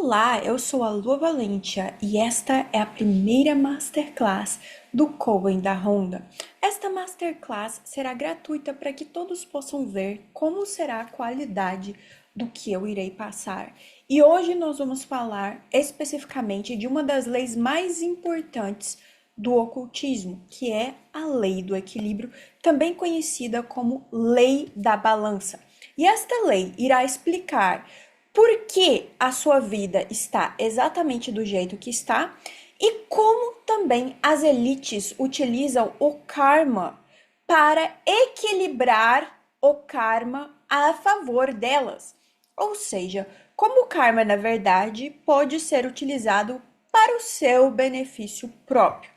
Olá, eu sou a Lua Valentia e esta é a primeira Masterclass do Coen da Honda. Esta Masterclass será gratuita para que todos possam ver como será a qualidade do que eu irei passar. E hoje nós vamos falar especificamente de uma das leis mais importantes do ocultismo, que é a lei do equilíbrio, também conhecida como lei da balança. E esta lei irá explicar por que a sua vida está exatamente do jeito que está e como também as elites utilizam o karma para equilibrar o karma a favor delas. Ou seja, como o karma, na verdade, pode ser utilizado para o seu benefício próprio.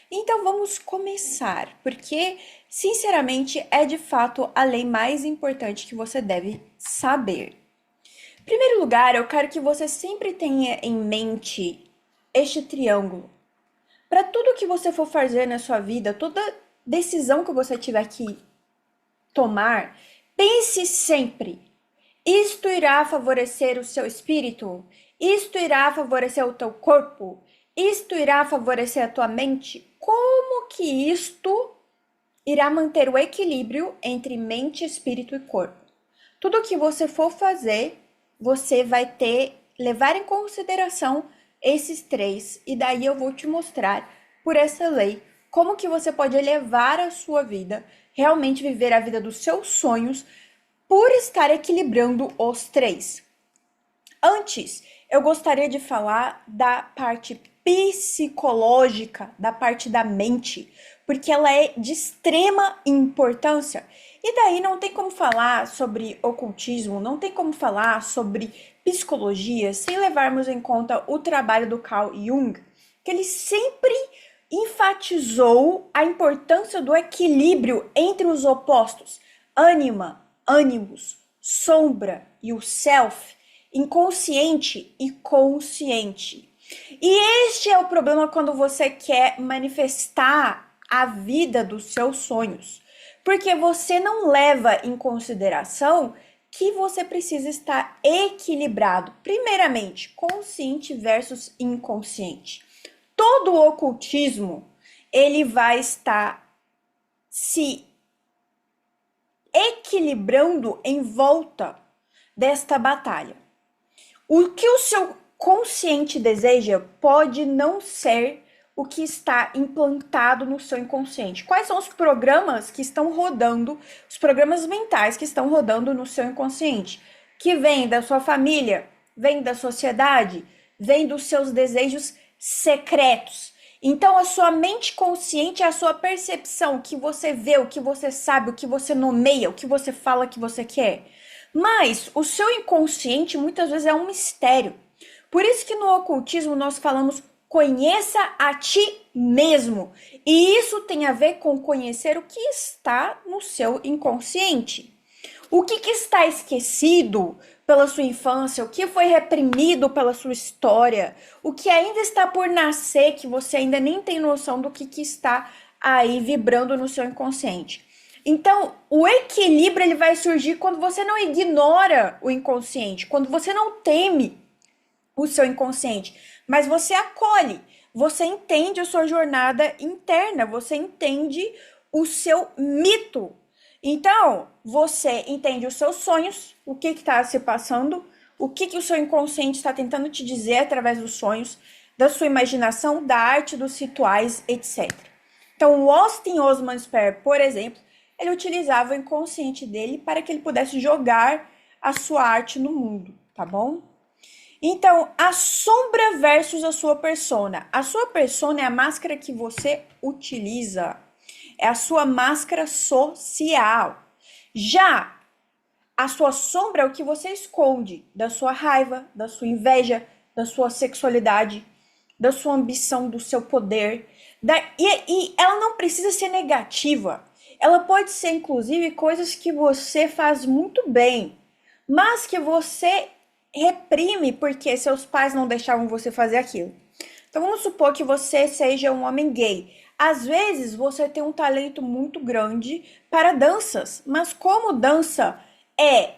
Então vamos começar, porque, sinceramente, é de fato a lei mais importante que você deve saber. Em primeiro lugar, eu quero que você sempre tenha em mente este triângulo. Para tudo que você for fazer na sua vida, toda decisão que você tiver que tomar, pense sempre: isto irá favorecer o seu espírito? Isto irá favorecer o teu corpo? Isto irá favorecer a tua mente? Como que isto irá manter o equilíbrio entre mente, espírito e corpo? Tudo que você for fazer, você vai levar em consideração esses três, e daí eu vou te mostrar por essa lei como que você pode elevar a sua vida, realmente viver a vida dos seus sonhos por estar equilibrando os três. Antes, eu gostaria de falar da parte psicológica, da parte da mente, porque ela é de extrema importância. E daí não tem como falar sobre ocultismo, não tem como falar sobre psicologia sem levarmos em conta o trabalho do Carl Jung, que ele sempre enfatizou a importância do equilíbrio entre os opostos, ânima, ânimos, sombra e o self, inconsciente e consciente. E este é o problema quando você quer manifestar a vida dos seus sonhos, porque você não leva em consideração que você precisa estar equilibrado, primeiramente, consciente versus inconsciente. Todo o ocultismo, ele vai estar se equilibrando em volta desta batalha. O que o seu consciente deseja pode não ser o que está implantado no seu inconsciente. Quais são os programas que estão rodando, os programas mentais que estão rodando no seu inconsciente? Que vêm da sua família, vêm da sociedade, vêm dos seus desejos secretos. Então, a sua mente consciente é a sua percepção, o que você vê, o que você sabe, o que você nomeia, o que você fala que você quer. Mas o seu inconsciente muitas vezes é um mistério. Por isso que no ocultismo nós falamos: conheça a ti mesmo. E isso tem a ver com conhecer o que está no seu inconsciente. O que está esquecido pela sua infância, o que foi reprimido pela sua história, o que ainda está por nascer, que você ainda nem tem noção do que está aí vibrando no seu inconsciente. Então, o equilíbrio ele vai surgir quando você não ignora o inconsciente, quando você não teme o seu inconsciente, mas você acolhe, você entende a sua jornada interna, você entende o seu mito. Então, você entende os seus sonhos, o que está se passando, o que o seu inconsciente está tentando te dizer através dos sonhos, da sua imaginação, da arte, dos rituais, etc. Então, o Austin Osman Spare, por exemplo, ele utilizava o inconsciente dele para que ele pudesse jogar a sua arte no mundo, tá bom? Então, a sombra versus a sua persona. A sua persona é a máscara que você utiliza. É a sua máscara social. Já a sua sombra é o que você esconde da sua raiva, da sua inveja, da sua sexualidade, da sua ambição, do seu poder. E ela não precisa ser negativa. Ela pode ser, inclusive, coisas que você faz muito bem, mas que você reprime porque seus pais não deixavam você fazer aquilo. Então vamos supor que você seja um homem gay. Às vezes você tem um talento muito grande para danças, mas como dança é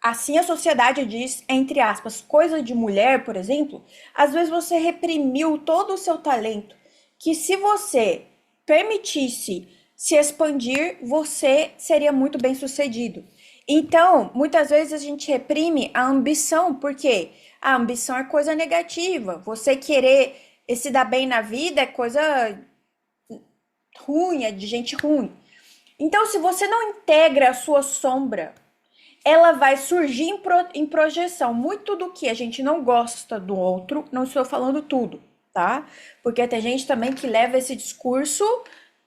assim a sociedade diz, entre aspas, coisa de mulher, por exemplo, às vezes você reprimiu todo o seu talento, que se você permitisse se expandir, você seria muito bem sucedido. Então, muitas vezes a gente reprime a ambição, porque a ambição é coisa negativa. Você querer se dar bem na vida é coisa ruim, é de gente ruim. Então, se você não integra a sua sombra, ela vai surgir em projeção. Muito do que a gente não gosta do outro, não estou falando tudo, tá? Porque tem gente também que leva esse discurso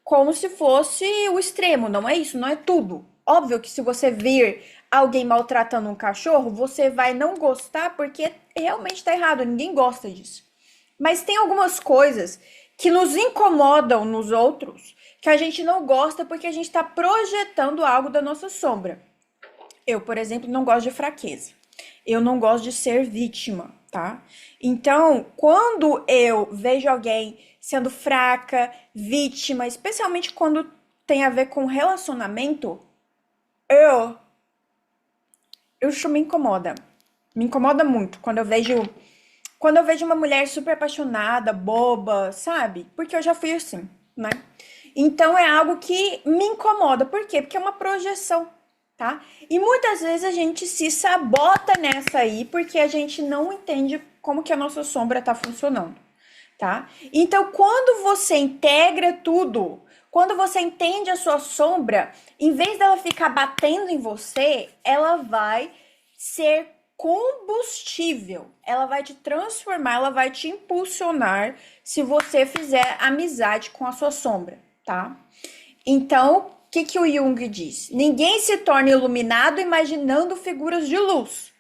como se fosse o extremo. Não é isso, não é tudo. Óbvio que se você vir alguém maltratando um cachorro, você vai não gostar porque realmente tá errado, ninguém gosta disso. Mas tem algumas coisas que nos incomodam nos outros, que a gente não gosta porque a gente está projetando algo da nossa sombra. Eu, por exemplo, não gosto de fraqueza. Eu não gosto de ser vítima, tá? Então, quando eu vejo alguém sendo fraca, vítima, especialmente quando tem a ver com relacionamento, eu isso me incomoda. Me incomoda muito quando eu vejo uma mulher super apaixonada, boba, sabe? Porque eu já fui assim, né? Então é algo que me incomoda. Por quê? Porque é uma projeção, tá? E muitas vezes a gente se sabota nessa aí porque a gente não entende como que a nossa sombra tá funcionando, tá? Então, quando você integra tudo, quando você entende a sua sombra, em vez dela ficar batendo em você, ela vai ser combustível. Ela vai te transformar, ela vai te impulsionar se você fizer amizade com a sua sombra, tá? Então, o que que o Jung diz? Ninguém se torna iluminado imaginando figuras de luz,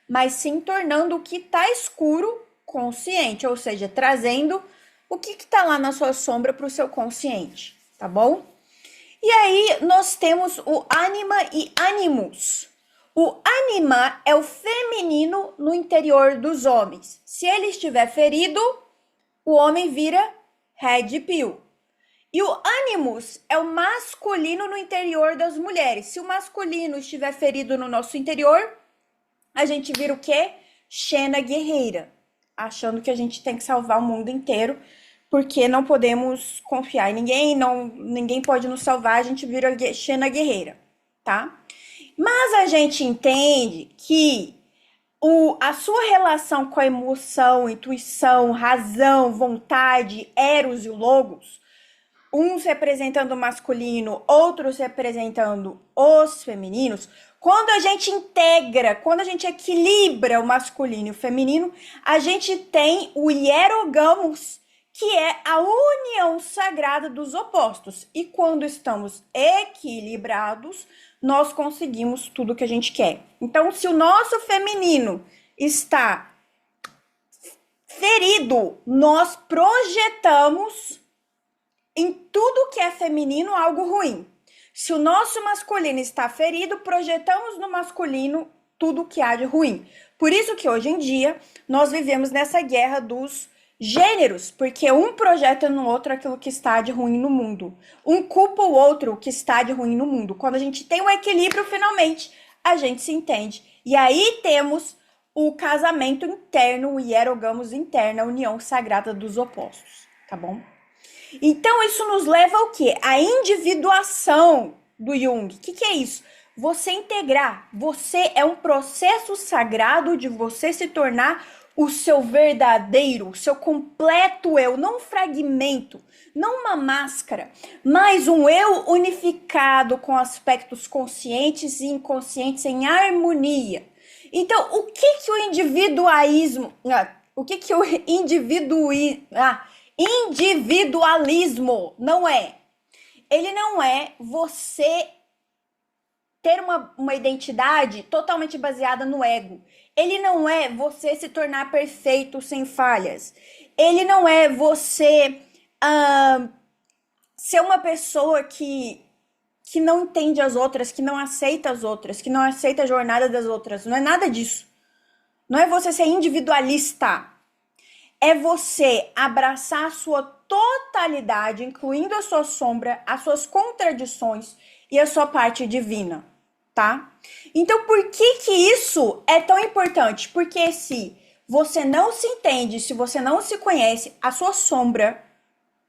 mas sim tornando o que está escuro consciente, ou seja, trazendo o que está lá na sua sombra para o seu consciente, tá bom? E aí nós temos o anima e animus. O anima é o feminino no interior dos homens. Se ele estiver ferido, o homem vira red pill. E o animus é o masculino no interior das mulheres. Se o masculino estiver ferido no nosso interior, a gente vira o quê? Xena guerreira, achando que a gente tem que salvar o mundo inteiro, porque não podemos confiar em ninguém, ninguém pode nos salvar, a gente vira Xena guerreira, tá? Mas a gente entende que a sua relação com a emoção, intuição, razão, vontade, eros e logos, uns representando o masculino, outros representando os femininos, quando a gente integra, quando a gente equilibra o masculino e o feminino, a gente tem o hierogamos, que é a união sagrada dos opostos. E quando estamos equilibrados, nós conseguimos tudo que a gente quer. Então, se o nosso feminino está ferido, nós projetamos em tudo que é feminino algo ruim. Se o nosso masculino está ferido, projetamos no masculino tudo que há de ruim. Por isso que hoje em dia nós vivemos nessa guerra dos gêneros, porque um projeta no outro aquilo que está de ruim no mundo. Um culpa o outro o que está de ruim no mundo. Quando a gente tem um equilíbrio, finalmente, a gente se entende. E aí temos o casamento interno, o hierogamos interno, a união sagrada dos opostos, tá bom? Então, isso nos leva ao quê? A individuação do Jung. O que é isso? Você integrar. Você é um processo sagrado de você se tornar o seu verdadeiro, o seu completo eu, não um fragmento, não uma máscara, mas um eu unificado com aspectos conscientes e inconscientes em harmonia. Então, o que o individualismo, o que o individualismo não é? Ele não é você ter uma identidade totalmente baseada no ego. Ele não é você se tornar perfeito sem falhas. Ele não é você ser uma pessoa que não entende as outras, que não aceita as outras, que não aceita a jornada das outras. Não é nada disso. Não é você ser individualista. É você abraçar a sua totalidade, incluindo a sua sombra, as suas contradições e a sua parte divina, tá? Então, por que que isso é tão importante? Porque se você não se entende, se você não se conhece, a sua sombra,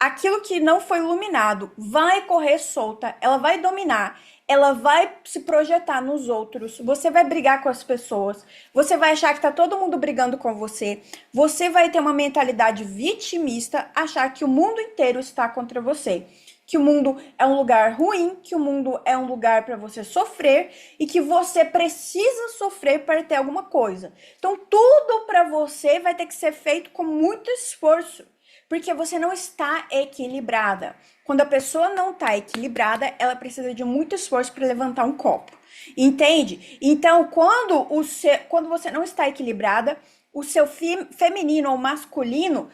aquilo que não foi iluminado, vai correr solta, ela vai dominar, ela vai se projetar nos outros, você vai brigar com as pessoas, você vai achar que tá todo mundo brigando com você, você vai ter uma mentalidade vitimista, achar que o mundo inteiro está contra você, que o mundo é um lugar ruim, que o mundo é um lugar para você sofrer e que você precisa sofrer para ter alguma coisa. Então, tudo para você vai ter que ser feito com muito esforço, porque você não está equilibrada. Quando a pessoa não está equilibrada, ela precisa de muito esforço para levantar um copo. Entende? Então, quando você não está equilibrada, o seu feminino ou masculino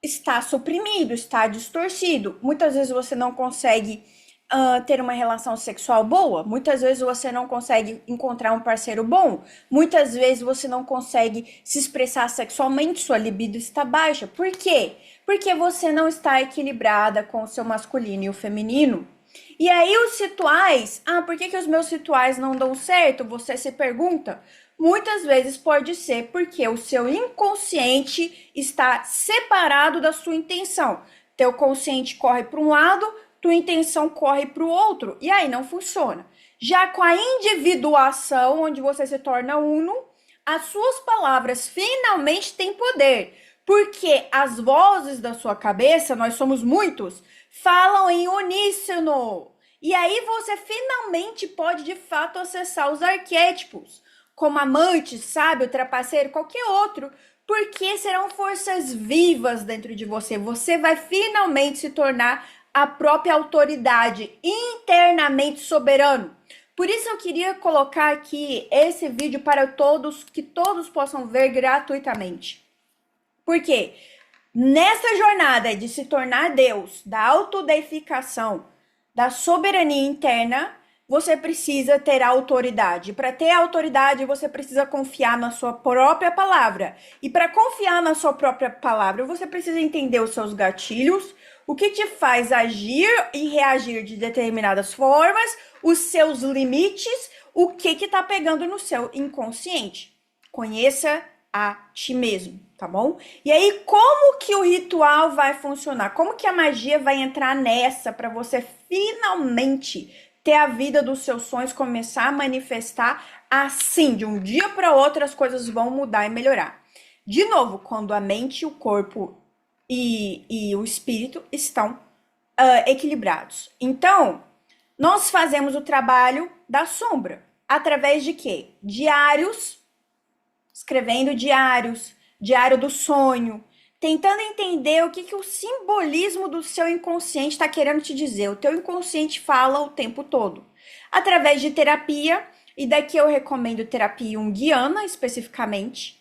está suprimido, está distorcido. Muitas vezes você não consegue ter uma relação sexual boa, muitas vezes você não consegue encontrar um parceiro bom, muitas vezes você não consegue se expressar sexualmente, sua libido está baixa. Por quê? Porque você não está equilibrada com o seu masculino e o feminino. E aí os rituais, por que que os meus rituais não dão certo? Você se pergunta. Muitas vezes pode ser porque o seu inconsciente está separado da sua intenção. Teu consciente corre para um lado, tua intenção corre para o outro, e aí não funciona. Já com a individuação, onde você se torna uno, as suas palavras finalmente têm poder, porque as vozes da sua cabeça, nós somos muitos, falam em uníssono. E aí você finalmente pode de fato acessar os arquétipos, como amante, sábio, trapaceiro, qualquer outro, porque serão forças vivas dentro de você. Você vai finalmente se tornar a própria autoridade, internamente soberano. Por isso eu queria colocar aqui esse vídeo para todos, que todos possam ver gratuitamente. Por quê? Nessa jornada de se tornar Deus, da autodeificação, da soberania interna, você precisa ter autoridade. Para ter autoridade, você precisa confiar na sua própria palavra. E para confiar na sua própria palavra, você precisa entender os seus gatilhos, o que te faz agir e reagir de determinadas formas, os seus limites, o que tá pegando no seu inconsciente. Conheça a ti mesmo, tá bom? E aí, como que o ritual vai funcionar? Como que a magia vai entrar nessa para você finalmente ter a vida dos seus sonhos, começar a manifestar assim, de um dia para outro as coisas vão mudar e melhorar. De novo, quando a mente, o corpo e o espírito estão equilibrados. Então, nós fazemos o trabalho da sombra através de quê? Diários, escrevendo diários, diário do sonho, tentando entender o que o simbolismo do seu inconsciente está querendo te dizer. O teu inconsciente fala o tempo todo. Através de terapia, e daqui eu recomendo terapia junguiana especificamente,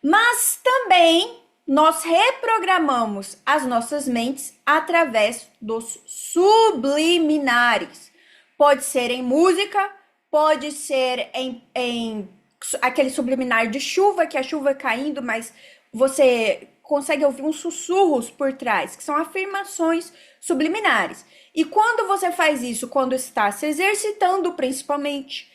mas também nós reprogramamos as nossas mentes através dos subliminares. Pode ser em música, pode ser em aquele subliminar de chuva, que a chuva caindo, mas você consegue ouvir uns sussurros por trás, que são afirmações subliminares. E quando você faz isso, quando está se exercitando, principalmente,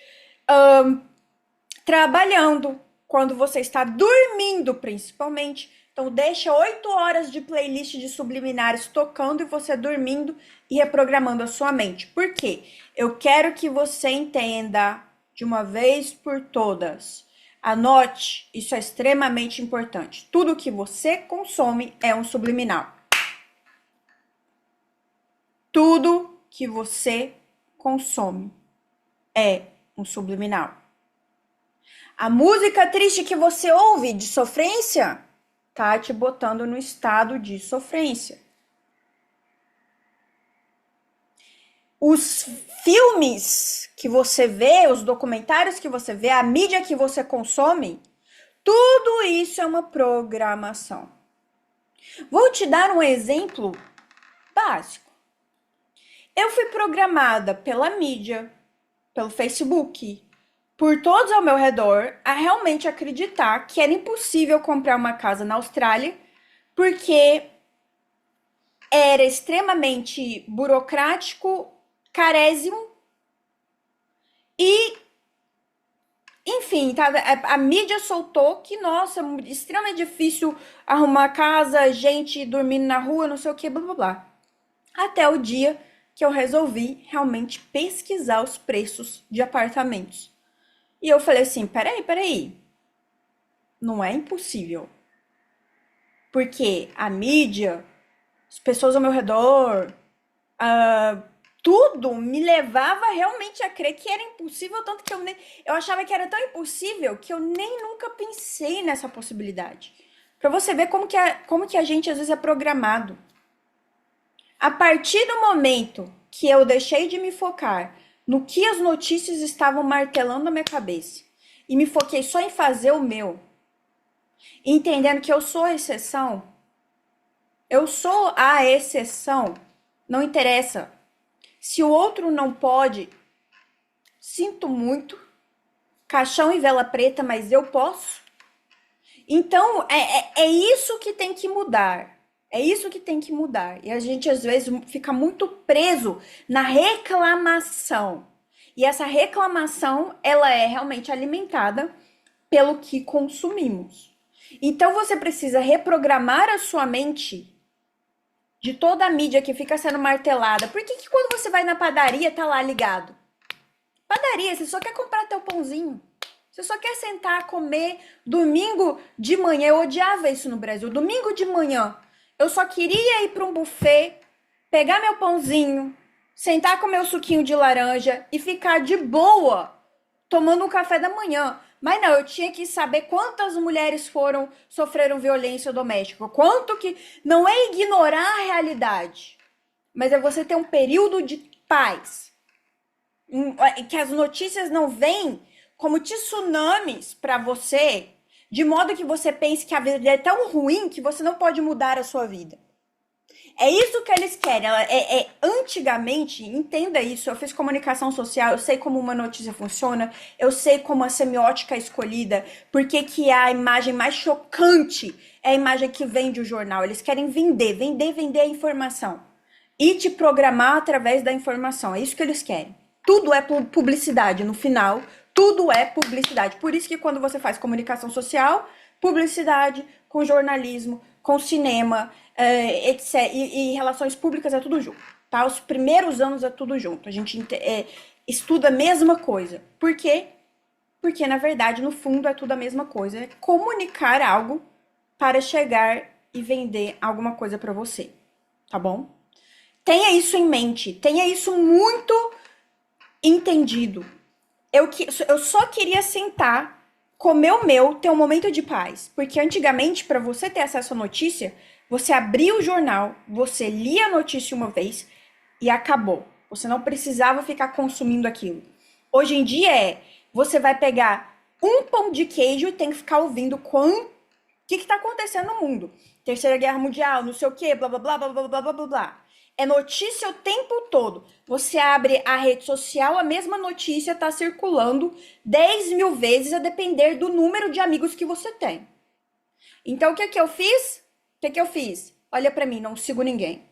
trabalhando, quando você está dormindo, principalmente. Então, deixa 8 horas de playlist de subliminares tocando e você dormindo e reprogramando a sua mente. Por quê? Eu quero que você entenda de uma vez por todas. Anote, isso é extremamente importante. Tudo que você consome é um subliminal. Tudo que você consome é um subliminal. A música triste que você ouve de sofrência tá te botando no estado de sofrência. Os filmes que você vê, os documentários que você vê, a mídia que você consome, tudo isso é uma programação. Vou te dar um exemplo básico. Eu fui programada pela mídia, pelo Facebook, por todos ao meu redor, a realmente acreditar que era impossível comprar uma casa na Austrália, porque era extremamente burocrático, carésimo, e Enfim, tá, a mídia soltou que, nossa, extremamente difícil arrumar casa, gente dormindo na rua, não sei o que, blá blá blá. Até o dia que eu resolvi realmente pesquisar os preços de apartamentos. E eu falei assim: peraí, não é impossível. Porque a mídia, as pessoas ao meu redor, ah, tudo me levava realmente a crer que era impossível, tanto que eu achava que era tão impossível que eu nem nunca pensei nessa possibilidade. Pra você ver como que a gente às vezes é programado. A partir do momento que eu deixei de me focar no que as notícias estavam martelando na minha cabeça e me foquei só em fazer o meu, entendendo que eu sou a exceção, eu sou a exceção, não interessa. Se o outro não pode, sinto muito, caixão e vela preta, mas eu posso. Então, é isso que tem que mudar. É isso que tem que mudar. E a gente, às vezes, fica muito preso na reclamação. E essa reclamação, ela é realmente alimentada pelo que consumimos. Então, você precisa reprogramar a sua mente de toda a mídia que fica sendo martelada. Por que quando você vai na padaria, tá lá ligado? Padaria, você só quer comprar teu pãozinho. Você só quer sentar, comer. Domingo de manhã, eu odiava isso no Brasil. Domingo de manhã, eu só queria ir para um buffet, pegar meu pãozinho, sentar com meu suquinho de laranja e ficar de boa, tomando um café da manhã. Mas não, eu tinha que saber quantas mulheres sofreram violência doméstica. Quanto que. Não é ignorar a realidade, mas é você ter um período de paz que as notícias não vêm como tsunamis para você, de modo que você pense que a vida é tão ruim que você não pode mudar a sua vida. É isso que eles querem. Antigamente, entenda isso. Eu fiz comunicação social, eu sei como uma notícia funciona, eu sei como a semiótica é escolhida, porque que a imagem mais chocante é a imagem que vende o jornal. Eles querem vender a informação e te programar através da informação. É isso que eles querem. Tudo é publicidade no final, tudo é publicidade. Por isso que quando você faz comunicação social, publicidade com jornalismo, com cinema, etc. E relações públicas é tudo junto, tá? Os primeiros anos é tudo junto. A gente estuda a mesma coisa. Por quê? Porque, na verdade, no fundo é tudo a mesma coisa. É comunicar algo para chegar e vender alguma coisa para você, tá bom? Tenha isso em mente, tenha isso muito entendido. Eu só queria sentar, comer o meu, ter um momento de paz. Porque antigamente, para você ter acesso à notícia, você abria o jornal, você lia a notícia uma vez e acabou. Você não precisava ficar consumindo aquilo. Hoje em dia você vai pegar um pão de queijo e tem que ficar ouvindo o que está acontecendo no mundo. Terceira Guerra Mundial, não sei o que, blá blá blá blá blá blá blá blá blá. É notícia o tempo todo. Você abre a rede social, a mesma notícia está circulando 10 mil vezes a depender do número de amigos que você tem. Então, o que eu fiz? O que eu fiz? Olha para mim, não sigo ninguém.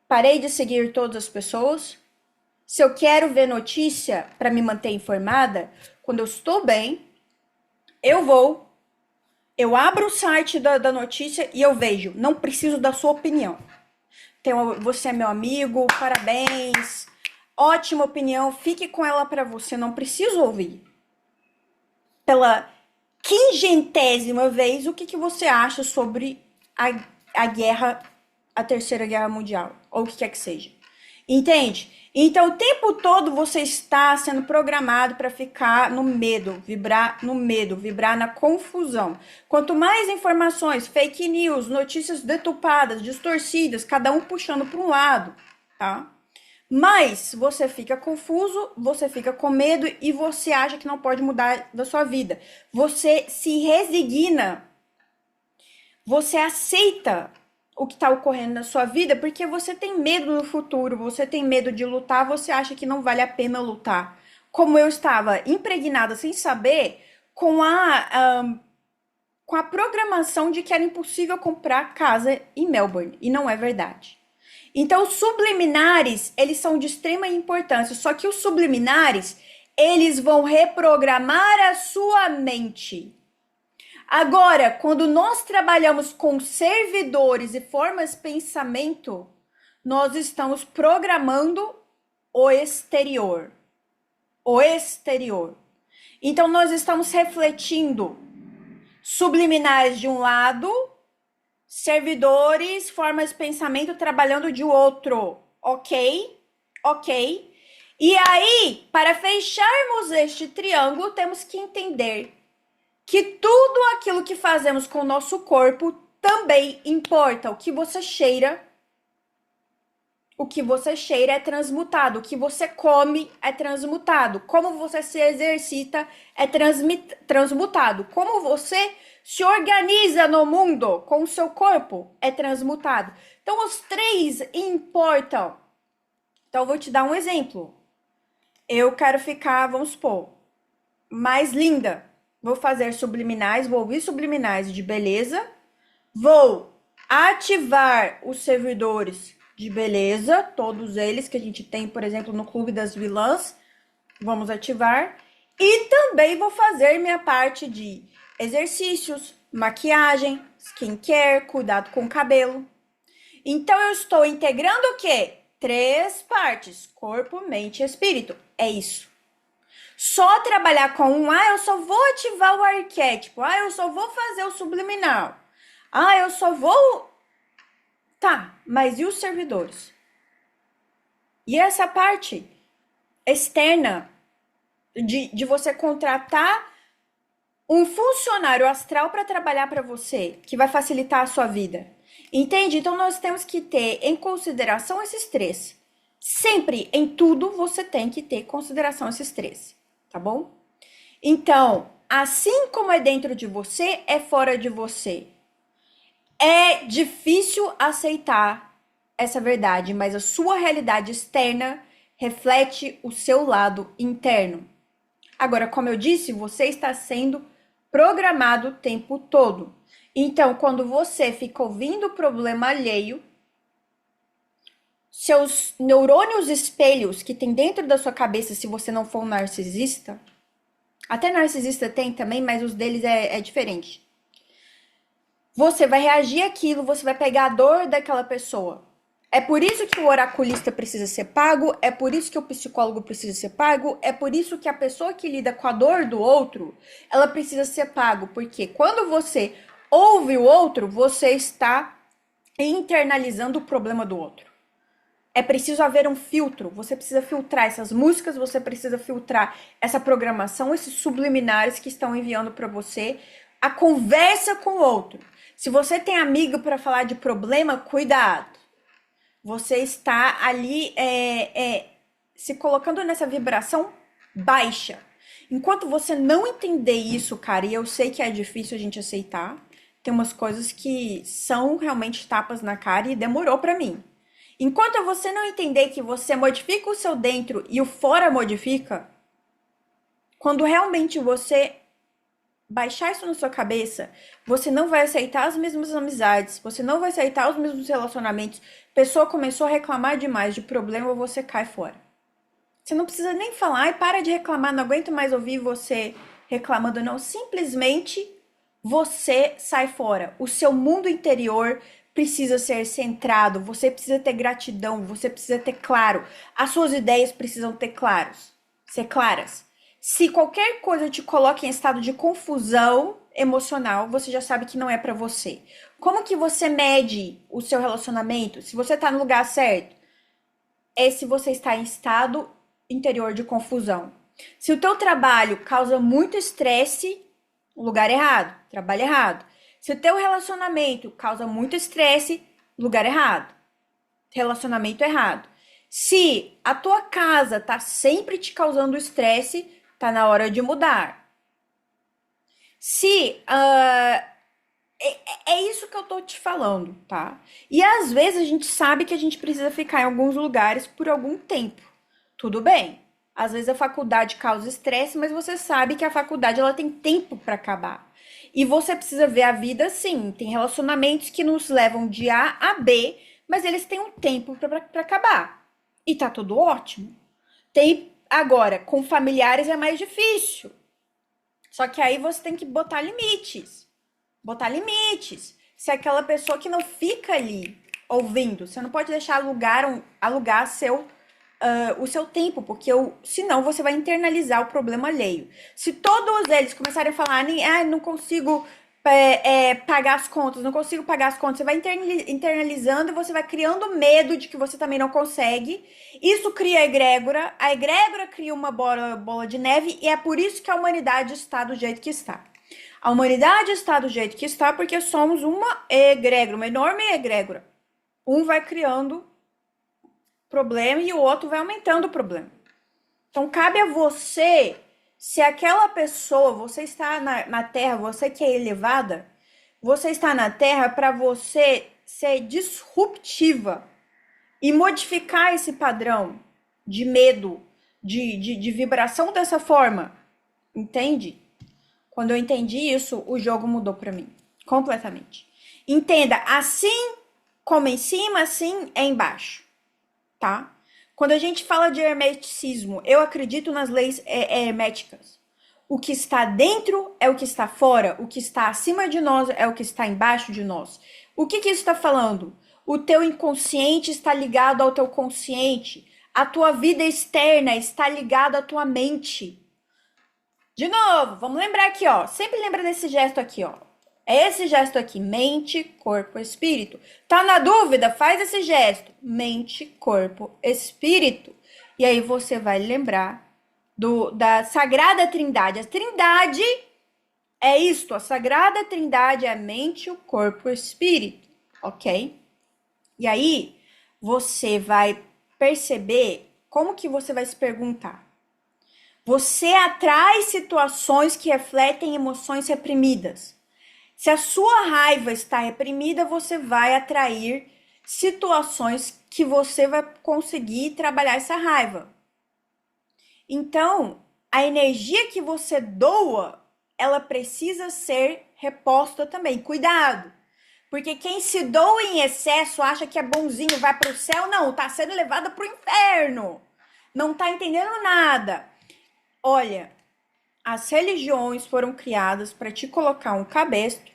Parei de seguir todas as pessoas. Se eu quero ver notícia para me manter informada, quando eu estou bem, eu abro o site da notícia e eu vejo. Não preciso da sua opinião. Você é meu amigo, parabéns, ótima opinião, fique com ela para você, não preciso ouvir. Pela quingentésima vez, o que você acha sobre a guerra, a Terceira Guerra Mundial, ou o que quer que seja. Entende? Então, o tempo todo você está sendo programado para ficar no medo, vibrar na confusão. Quanto mais informações, fake news, notícias deturpadas, distorcidas, cada um puxando para um lado, tá? Mas você fica confuso, você fica com medo e você acha que não pode mudar da sua vida. Você se resigna, você aceita o que está ocorrendo na sua vida porque você tem medo do futuro, você tem medo de lutar, você acha que não vale a pena lutar. Como eu estava impregnada sem saber com a programação de que era impossível comprar casa em Melbourne, e não é verdade. Então, os subliminares, eles são de extrema importância, só que os subliminares, eles vão reprogramar a sua mente. Agora, quando nós trabalhamos com servidores e formas de pensamento, nós estamos programando o exterior. O exterior. Então, nós estamos refletindo subliminares de um lado, servidores, formas de pensamento trabalhando de outro. Ok? Ok? E aí, para fecharmos este triângulo, temos que entender que tudo aquilo que fazemos com o nosso corpo também importa. O que você cheira é transmutado. O que você come é transmutado. Como você se exercita é transmutado. Como você se organiza no mundo com o seu corpo é transmutado. Então, os três importam. Então, eu vou te dar um exemplo. Eu quero ficar, vamos supor, mais linda. Vou fazer subliminais, vou ouvir subliminais de beleza. Vou ativar os servidores de beleza, todos eles que a gente tem, por exemplo, no Clube das Vilãs. Vamos ativar. E também vou fazer minha parte de exercícios, maquiagem, skincare, cuidado com o cabelo. Então, eu estou integrando o quê? 3 partes, corpo, mente e espírito. É isso. Só trabalhar com eu só vou ativar o arquétipo, eu só vou fazer o subliminal, eu só vou... Tá, mas e os servidores? E essa parte externa de você contratar um funcionário astral para trabalhar para você, que vai facilitar a sua vida. Entende? Então, nós temos que ter em consideração esses 3. Sempre, em tudo, você tem que ter em consideração esses 3. Tá bom? Então, assim como é dentro de você, é fora de você. É difícil aceitar essa verdade, mas a sua realidade externa reflete o seu lado interno. Agora, como eu disse, você está sendo programado o tempo todo. Então, quando você fica ouvindo o problema alheio, seus neurônios espelhos que tem dentro da sua cabeça, se você não for um narcisista, até narcisista tem também, mas os deles é diferente. Você vai reagir àquilo, você vai pegar a dor daquela pessoa. É por isso que o oraculista precisa ser pago, é por isso que o psicólogo precisa ser pago, é por isso que a pessoa que lida com a dor do outro, ela precisa ser pago, porque quando você ouve o outro, você está internalizando o problema do outro. É preciso haver um filtro, você precisa filtrar essas músicas, você precisa filtrar essa programação, esses subliminares que estão enviando para você, a conversa com o outro. Se você tem amigo para falar de problema, cuidado. Você está ali se colocando nessa vibração baixa. Enquanto você não entender isso, cara, e eu sei que é difícil a gente aceitar, tem umas coisas que são realmente tapas na cara e demorou para mim. Enquanto você não entender que você modifica o seu dentro e o fora modifica, quando realmente você baixar isso na sua cabeça, você não vai aceitar as mesmas amizades, você não vai aceitar os mesmos relacionamentos. Pessoa começou a reclamar demais de problema, você cai fora. Você não precisa nem falar, para de reclamar, não aguento mais ouvir você reclamando, não. Simplesmente você sai fora. O seu mundo interior precisa ser centrado, você precisa ter gratidão, você precisa ter claro. As suas ideias precisam ser claras. Se qualquer coisa te coloca em estado de confusão emocional, você já sabe que não é pra você. Como que você mede o seu relacionamento? Se você tá no lugar certo, é se você está em estado interior de confusão. Se o teu trabalho causa muito estresse, lugar errado, trabalho errado. Se o teu relacionamento causa muito estresse, lugar errado, relacionamento errado. Se a tua casa tá sempre te causando estresse, tá na hora de mudar. Se é isso que eu tô te falando, tá? E às vezes a gente sabe que a gente precisa ficar em alguns lugares por algum tempo. Tudo bem. Às vezes a faculdade causa estresse, mas você sabe que a faculdade ela tem tempo para acabar. E você precisa ver a vida assim. Tem relacionamentos que nos levam de A a B, mas eles têm um tempo para acabar. E tá tudo ótimo. Tem Agora, com familiares é mais difícil. Só que aí você tem que botar limites. Botar limites. Se é aquela pessoa que não fica ali ouvindo, você não pode deixar alugar o seu tempo, porque senão você vai internalizar o problema alheio. Se todos eles começarem a falar, não consigo pagar as contas, não consigo pagar as contas, você vai internalizando e você vai criando medo de que você também não consegue. Isso cria a egrégora cria uma bola de neve e é por isso que a humanidade está do jeito que está. A humanidade está do jeito que está porque somos uma egrégora, uma enorme egrégora. Um vai criando problema e o outro vai aumentando o problema. Então, cabe a você, se aquela pessoa, você está na Terra, você que é elevada, você está na Terra para você ser disruptiva e modificar esse padrão de medo, de vibração dessa forma. Entende? Quando eu entendi isso, o jogo mudou para mim. Completamente. Entenda, assim como em cima, assim é embaixo. Tá? Quando a gente fala de hermeticismo, eu acredito nas leis herméticas. O que está dentro é o que está fora, o que está acima de nós é o que está embaixo de nós. O que isso está falando? O teu inconsciente está ligado ao teu consciente. A tua vida externa está ligada à tua mente. De novo, vamos lembrar aqui, ó. Sempre lembra desse gesto aqui, ó. É esse gesto aqui, mente, corpo, espírito. Tá na dúvida? Faz esse gesto, mente, corpo, espírito. E aí você vai lembrar da Sagrada Trindade. A Trindade é isto, a Sagrada Trindade é a mente, o corpo, o espírito, ok? E aí você vai perceber como que você vai se perguntar. Você atrai situações que refletem emoções reprimidas. Se a sua raiva está reprimida, você vai atrair situações que você vai conseguir trabalhar essa raiva. Então, a energia que você doa, ela precisa ser reposta também. Cuidado! Porque quem se doa em excesso acha que é bonzinho, vai para o céu. Não, está sendo levada para o inferno. Não está entendendo nada. Olha, as religiões foram criadas para te colocar um cabresto,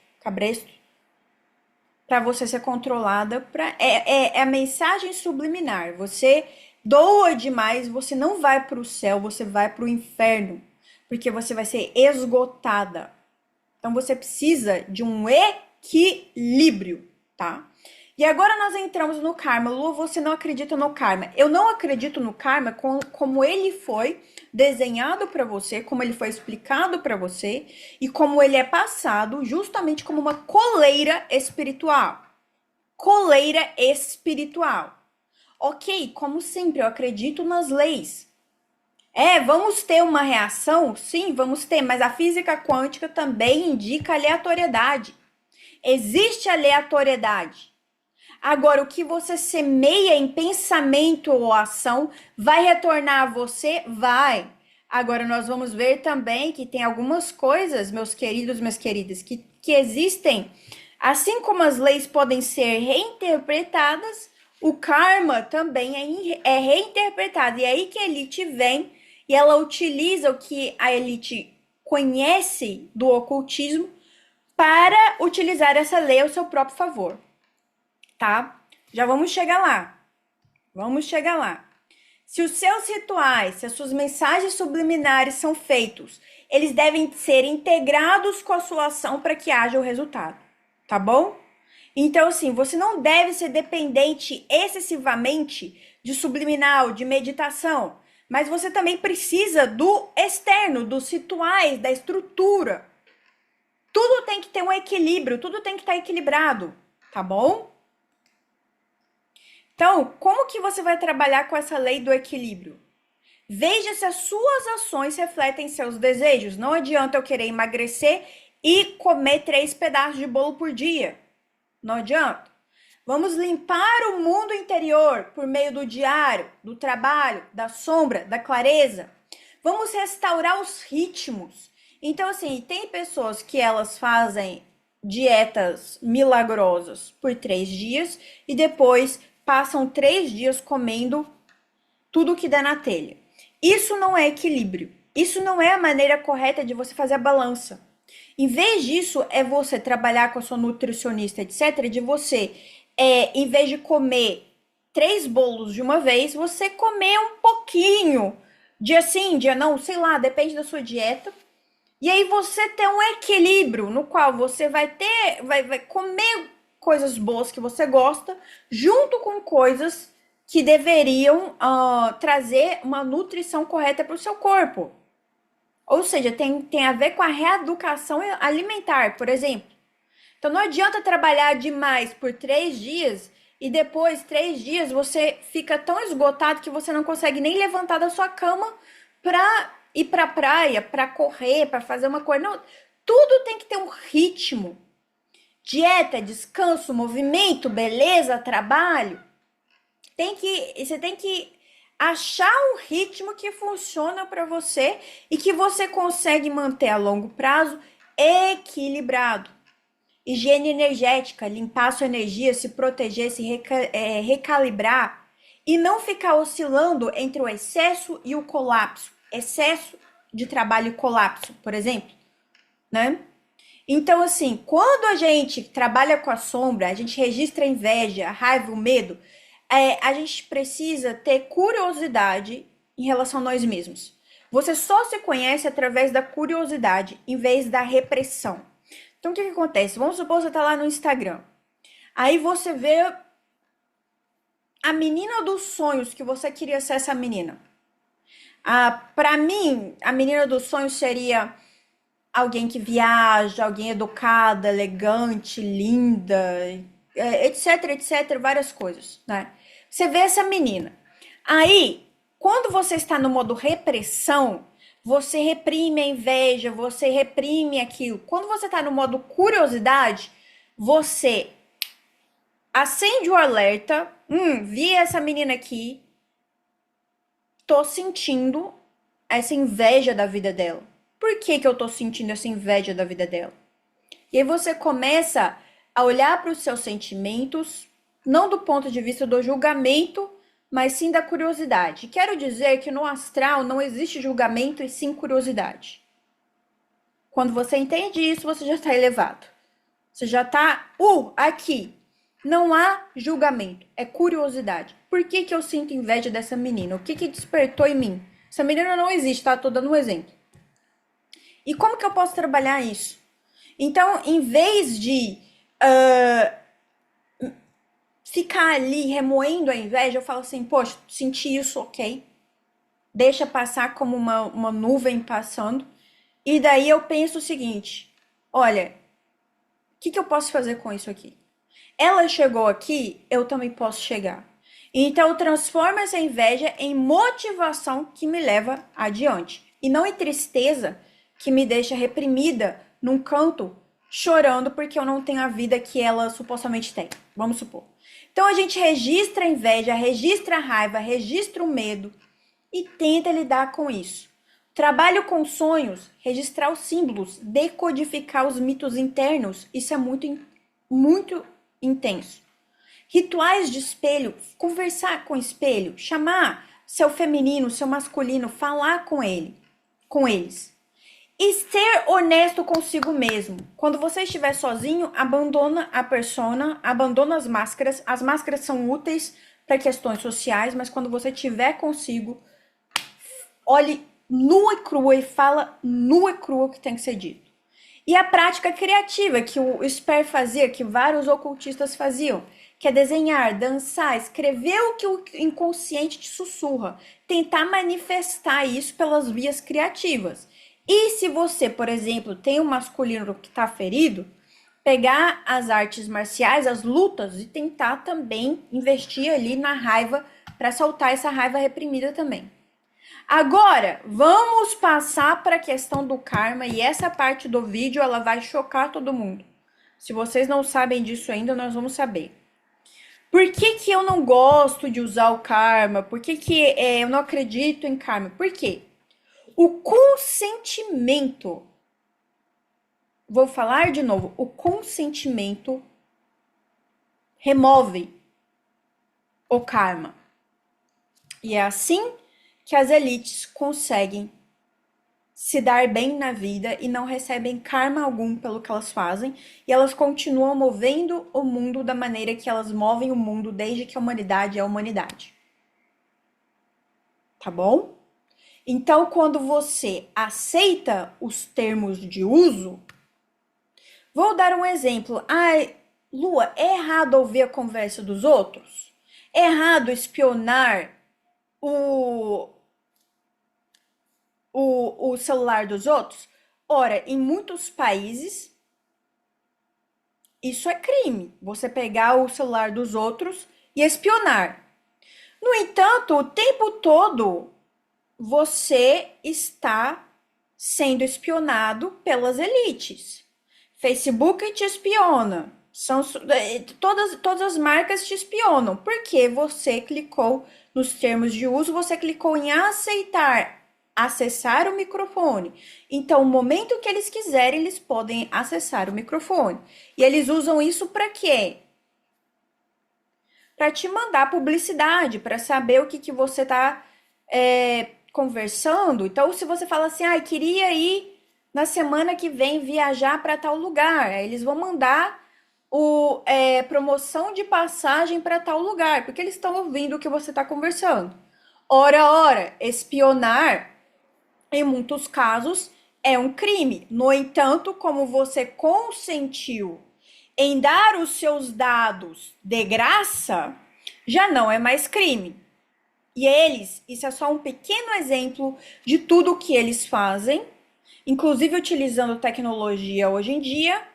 para você ser controlada. É a mensagem subliminar. Você doa demais, você não vai para o céu, você vai para o inferno. Porque você vai ser esgotada. Então você precisa de um equilíbrio, tá? E agora nós entramos no karma. Lu, você não acredita no karma. Eu não acredito no karma como ele foi desenhado para você, como ele foi explicado para você e como ele é passado justamente como uma coleira espiritual. Coleira espiritual. Ok, como sempre, eu acredito nas leis. Vamos ter uma reação? Sim, vamos ter, mas a física quântica também indica aleatoriedade. Existe aleatoriedade. Agora, o que você semeia em pensamento ou ação vai retornar a você? Vai. Agora, nós vamos ver também que tem algumas coisas, meus queridos, minhas queridas, que existem. Assim como as leis podem ser reinterpretadas, o karma também é reinterpretado. E é aí que a elite vem e ela utiliza o que a elite conhece do ocultismo para utilizar essa lei ao seu próprio favor. Tá? Já vamos chegar lá. Vamos chegar lá. Se os seus rituais, se as suas mensagens subliminares são feitos, eles devem ser integrados com a sua ação para que haja o resultado. Tá bom? Então, assim, você não deve ser dependente excessivamente de subliminal, de meditação. Mas você também precisa do externo, dos rituais, da estrutura. Tudo tem que ter um equilíbrio, tudo tem que estar equilibrado. Tá bom? Então, como que você vai trabalhar com essa lei do equilíbrio? Veja se as suas ações refletem seus desejos. Não adianta eu querer emagrecer e comer 3 pedaços de bolo por dia. Não adianta. Vamos limpar o mundo interior por meio do diário, do trabalho, da sombra, da clareza. Vamos restaurar os ritmos. Então, assim, tem pessoas que elas fazem dietas milagrosas por 3 dias e depois passam 3 dias comendo tudo que der na telha. Isso não é equilíbrio. Isso não é a maneira correta de você fazer a balança. Em vez disso, é você trabalhar com a sua nutricionista, etc., de você, em vez de comer 3 bolos de uma vez, você comer um pouquinho, dia sim, dia não, sei lá, depende da sua dieta. E aí você tem um equilíbrio no qual você vai comer coisas boas que você gosta, junto com coisas que deveriam trazer uma nutrição correta para o seu corpo. Ou seja, tem a ver com a reeducação alimentar, por exemplo. Então não adianta trabalhar demais por 3 dias e depois 3 dias você fica tão esgotado que você não consegue nem levantar da sua cama para ir para a praia, para correr, para fazer uma coisa. Não, tudo tem que ter um ritmo. Dieta, descanso, movimento, beleza, trabalho. Você tem que achar um ritmo que funciona para você e que você consegue manter a longo prazo equilibrado. Higiene energética, limpar a sua energia, se proteger, recalibrar e não ficar oscilando entre o excesso e o colapso. Excesso de trabalho e colapso, por exemplo, né? Então, assim, quando a gente trabalha com a sombra, a gente registra a inveja, a raiva, o medo, a gente precisa ter curiosidade em relação a nós mesmos. Você só se conhece através da curiosidade, em vez da repressão. Então, o que acontece? Vamos supor que você tá lá no Instagram. Aí você vê a menina dos sonhos que você queria ser essa menina. Para mim, a menina dos sonhos seria alguém que viaja, alguém educada, elegante, linda, etc, etc, várias coisas, né? Você vê essa menina. Aí, quando você está no modo repressão, você reprime a inveja, você reprime aquilo. Quando você está no modo curiosidade, você acende o alerta. Vi essa menina aqui, tô sentindo essa inveja da vida dela. Por que eu tô sentindo essa inveja da vida dela? E aí você começa a olhar para os seus sentimentos, não do ponto de vista do julgamento, mas sim da curiosidade. Quero dizer que no astral não existe julgamento e sim curiosidade. Quando você entende isso, você já está elevado. Você já está, aqui. Não há julgamento, é curiosidade. Por que eu sinto inveja dessa menina? O que despertou em mim? Essa menina não existe, tá? Tô dando um exemplo. E como que eu posso trabalhar isso? Então, em vez de ficar ali remoendo a inveja, eu falo assim, poxa, senti isso, ok. Deixa passar como uma nuvem passando. E daí eu penso o seguinte, olha, o que eu posso fazer com isso aqui? Ela chegou aqui, eu também posso chegar. Então, eu transformo essa inveja em motivação que me leva adiante. E não em tristeza que me deixa reprimida num canto, chorando porque eu não tenho a vida que ela supostamente tem. Vamos supor. Então, a gente registra a inveja, registra a raiva, registra o medo e tenta lidar com isso. Trabalho com sonhos, registrar os símbolos, decodificar os mitos internos. Isso é muito intenso. Rituais de espelho, conversar com o espelho, chamar seu feminino, seu masculino, falar com eles. E ser honesto consigo mesmo. Quando você estiver sozinho, abandona a persona, abandona as máscaras. As máscaras são úteis para questões sociais, mas quando você estiver consigo, olhe nua e crua e fala nua e crua o que tem que ser dito. E a prática criativa que o Sper fazia, que vários ocultistas faziam, que é desenhar, dançar, escrever o que o inconsciente te sussurra, tentar manifestar isso pelas vias criativas. E se você, por exemplo, tem um masculino que está ferido, pegar as artes marciais, as lutas, e tentar também investir ali na raiva para soltar essa raiva reprimida também. Agora, vamos passar para a questão do karma e essa parte do vídeo ela vai chocar todo mundo. Se vocês não sabem disso ainda, nós vamos saber. Por que eu não gosto de usar o karma? Por que eu não acredito em karma? Por quê? O consentimento, vou falar de novo, o consentimento remove o karma. E é assim que as elites conseguem se dar bem na vida e não recebem karma algum pelo que elas fazem, e elas continuam movendo o mundo da maneira que elas movem o mundo desde que a humanidade é a humanidade. Tá bom? Então, quando você aceita os termos de uso, vou dar um exemplo. Ai, Lua, é errado ouvir a conversa dos outros? É errado espionar o, o celular dos outros? Ora, em muitos países, isso é crime. Você pegar o celular dos outros e espionar. No entanto, o tempo todo você está sendo espionado pelas elites. Facebook te espiona. Todas as marcas te espionam. Porque você clicou nos termos de uso, você clicou em acessar o microfone. Então, no momento que eles quiserem, eles podem acessar o microfone. E eles usam isso para quê? Para te mandar publicidade, para saber o que você está conversando. Então, se você fala assim, queria ir na semana que vem viajar para tal lugar, aí eles vão mandar promoção de passagem para tal lugar, porque eles estão ouvindo o que você está conversando. Ora, espionar, em muitos casos, é um crime. No entanto, como você consentiu em dar os seus dados de graça, já não é mais crime. E isso é só um pequeno exemplo de tudo o que eles fazem, inclusive utilizando tecnologia hoje em dia,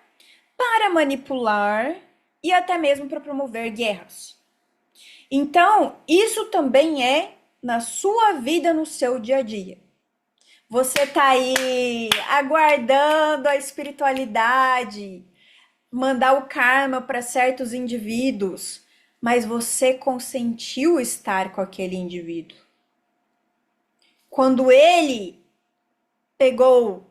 para manipular e até mesmo para promover guerras. Então, isso também é na sua vida, no seu dia a dia. Você tá aí aguardando a espiritualidade, mandar o karma para certos indivíduos, mas você consentiu estar com aquele indivíduo. Quando ele pegou,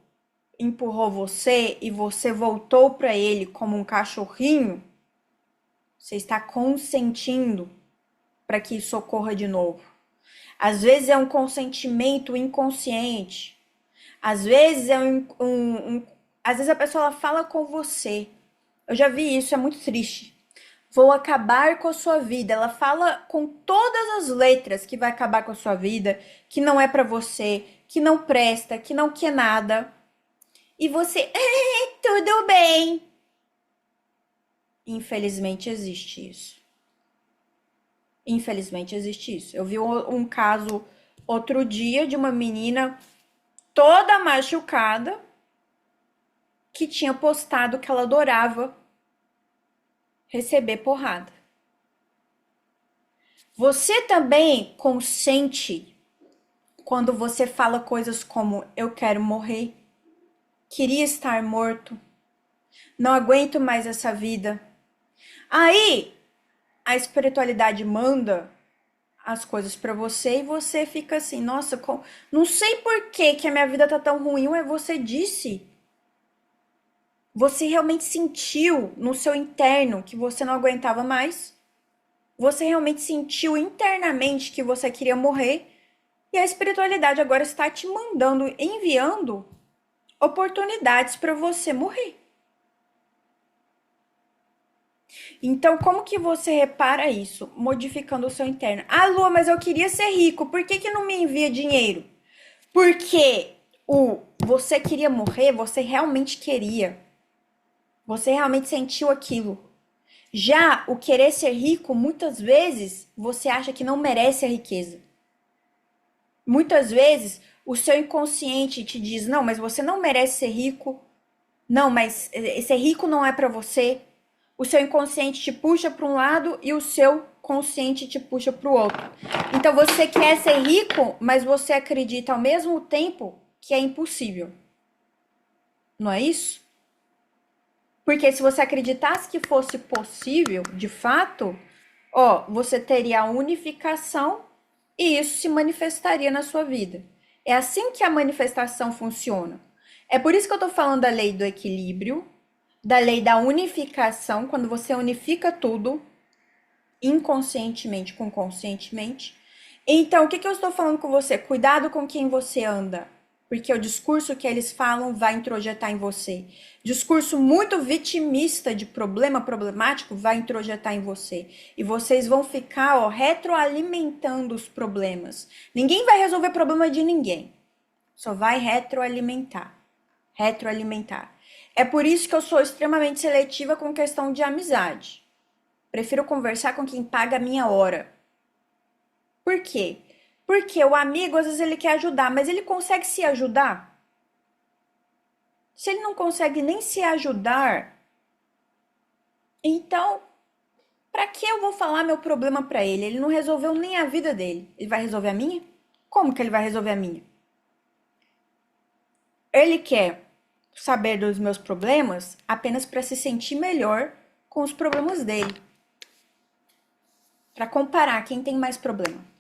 empurrou você e você voltou para ele como um cachorrinho, você está consentindo para que isso ocorra de novo. Às vezes é um consentimento inconsciente. Às vezes às vezes a pessoa ela fala com você. Eu já vi isso, é muito triste. Vou acabar com a sua vida. Ela fala com todas as letras que vai acabar com a sua vida, que não é pra você, que não presta, que não quer nada. E você, tudo bem. Infelizmente existe isso. Infelizmente existe isso. Eu vi um caso outro dia de uma menina toda machucada que tinha postado que ela adorava receber porrada. Você também consente quando você fala coisas como eu quero morrer, queria estar morto, não aguento mais essa vida. Aí a espiritualidade manda as coisas para você e você fica assim, nossa, não sei por que a minha vida tá tão ruim, mas você disse. Você realmente sentiu no seu interno que você não aguentava mais? Você realmente sentiu internamente que você queria morrer? E a espiritualidade agora está te mandando, enviando oportunidades para você morrer. Então, como que você repara isso? Modificando o seu interno. Ah, Lua, mas eu queria ser rico. Por que não me envia dinheiro? Porque você queria morrer, você realmente queria. Você realmente sentiu aquilo. Já o querer ser rico, muitas vezes você acha que não merece a riqueza. Muitas vezes o seu inconsciente te diz: não, mas você não merece ser rico. Não, mas ser rico não é para você. O seu inconsciente te puxa para um lado e o seu consciente te puxa para o outro. Então você quer ser rico, mas você acredita ao mesmo tempo que é impossível. Não é isso? Porque se você acreditasse que fosse possível, de fato, você teria a unificação e isso se manifestaria na sua vida. É assim que a manifestação funciona. É por isso que eu tô falando da lei do equilíbrio, da lei da unificação, quando você unifica tudo, inconscientemente com conscientemente, Então, o que que eu estou falando com você? Cuidado com quem você anda, porque o discurso que eles falam vai introjetar em você. Discurso muito vitimista de problema problemático vai introjetar em você. E vocês vão ficar, ó, retroalimentando os problemas. Ninguém vai resolver problema de ninguém. Só vai retroalimentar. Retroalimentar. É por isso que eu sou extremamente seletiva com questão de amizade. Prefiro conversar com quem paga a minha hora. Por quê? Porque o amigo, às vezes, ele quer ajudar, mas ele consegue se ajudar? Se ele não consegue nem se ajudar, então, para que eu vou falar meu problema para ele? Ele não resolveu nem a vida dele. Ele vai resolver a minha? Como que ele vai resolver a minha? Ele quer saber dos meus problemas apenas para se sentir melhor com os problemas dele. Para comparar quem tem mais problema.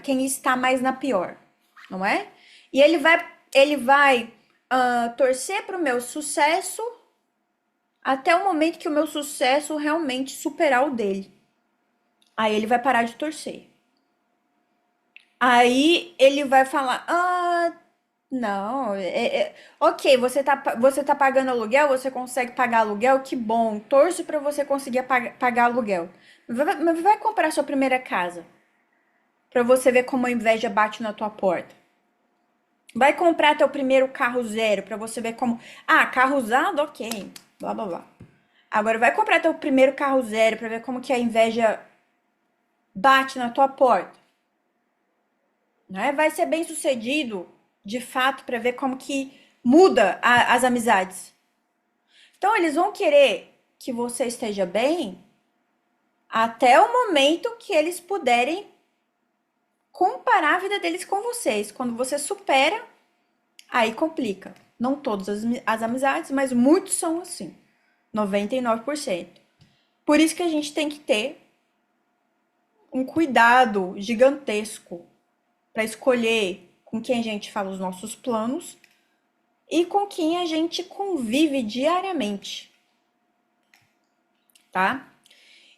Quem está mais na pior, não é? E ele vai torcer para o meu sucesso até o momento que o meu sucesso realmente superar o dele. Aí ele vai parar de torcer. Aí ele vai falar: não, ok, você tá pagando aluguel, você consegue pagar aluguel, que bom, torço para você conseguir pagar aluguel. Mas vai comprar sua primeira casa. Pra você ver como a inveja bate na tua porta. Vai comprar teu primeiro carro zero pra você ver como. Ah, carro usado, ok. Blá blá blá. Agora vai comprar teu primeiro carro zero pra ver como que a inveja bate na tua porta. Né? Vai ser bem sucedido, de fato, pra ver como que muda as amizades. Então eles vão querer que você esteja bem até o momento que eles puderem comparar a vida deles com vocês. Quando você supera, aí complica. Não todas as amizades, mas muitos são assim. 99%. Por isso que a gente tem que ter um cuidado gigantesco para escolher com quem a gente fala os nossos planos e com quem a gente convive diariamente. Tá?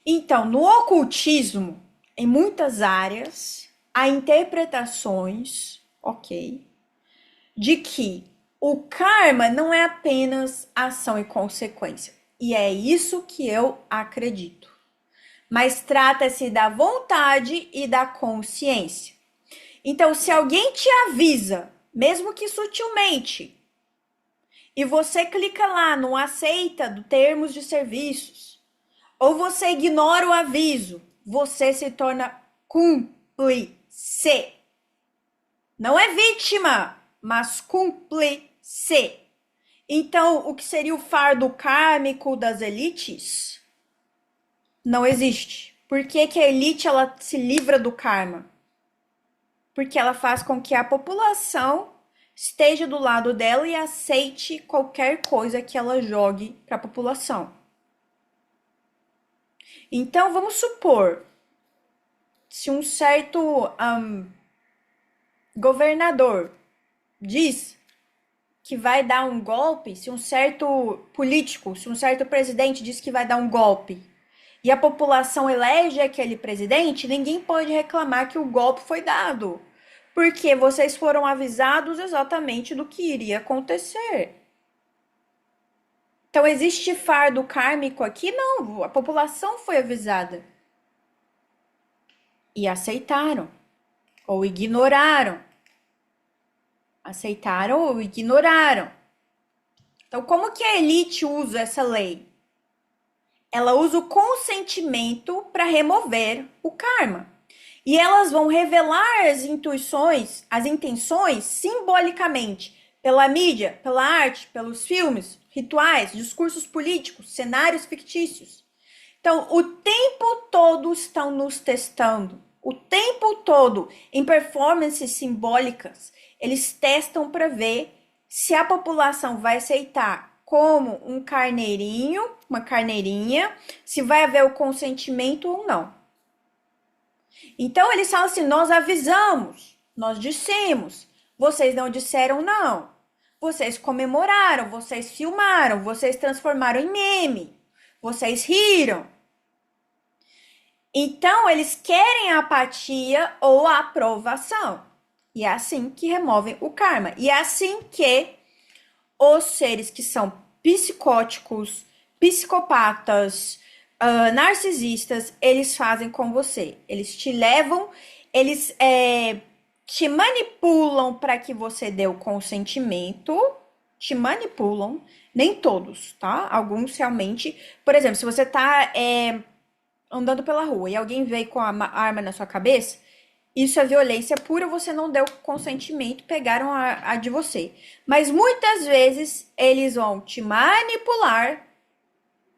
Então, no ocultismo, em muitas áreas, há interpretações, ok, de que o karma não é apenas ação e consequência. E é isso que eu acredito. Mas trata-se da vontade e da consciência. Então, se alguém te avisa, mesmo que sutilmente, e você clica lá no aceita do termos de serviços, ou você ignora o aviso, você se torna cúmplice. Não é vítima, mas cúmplice. Então, o que seria o fardo kármico das elites não existe. Por que que a elite ela se livra do karma? Porque ela faz com que a população esteja do lado dela e aceite qualquer coisa que ela jogue para a população. Então, vamos supor, se um certo governador diz que vai dar um golpe, se um certo político, se um certo presidente diz que vai dar um golpe e a população elege aquele presidente, ninguém pode reclamar que o golpe foi dado, porque vocês foram avisados exatamente do que iria acontecer. Então, existe fardo kármico aqui? Não, a população foi avisada. E aceitaram, ou ignoraram. Aceitaram ou ignoraram. Então, como que a elite usa essa lei? Ela usa o consentimento para remover o karma. E elas vão revelar as intuições, as intenções simbolicamente, pela mídia, pela arte, pelos filmes, rituais, discursos políticos, cenários fictícios. Então, o tempo todo estão nos testando. O tempo todo, em performances simbólicas, eles testam para ver se a população vai aceitar como um carneirinho, uma carneirinha, se vai haver o consentimento ou não. Então eles falam assim: nós avisamos, nós dissemos, vocês não disseram não. Vocês comemoraram, vocês filmaram, vocês transformaram em meme, vocês riram. Então, eles querem a apatia ou a aprovação. E é assim que removem o karma. E é assim que os seres que são psicóticos, psicopatas, narcisistas, eles fazem com você. Eles te levam, eles te manipulam para que você dê o consentimento, te manipulam, nem todos, tá? Alguns realmente, por exemplo, se você tá andando pela rua e alguém veio com a arma na sua cabeça, isso é violência pura, você não deu consentimento, pegaram a de você. Mas muitas vezes eles vão te manipular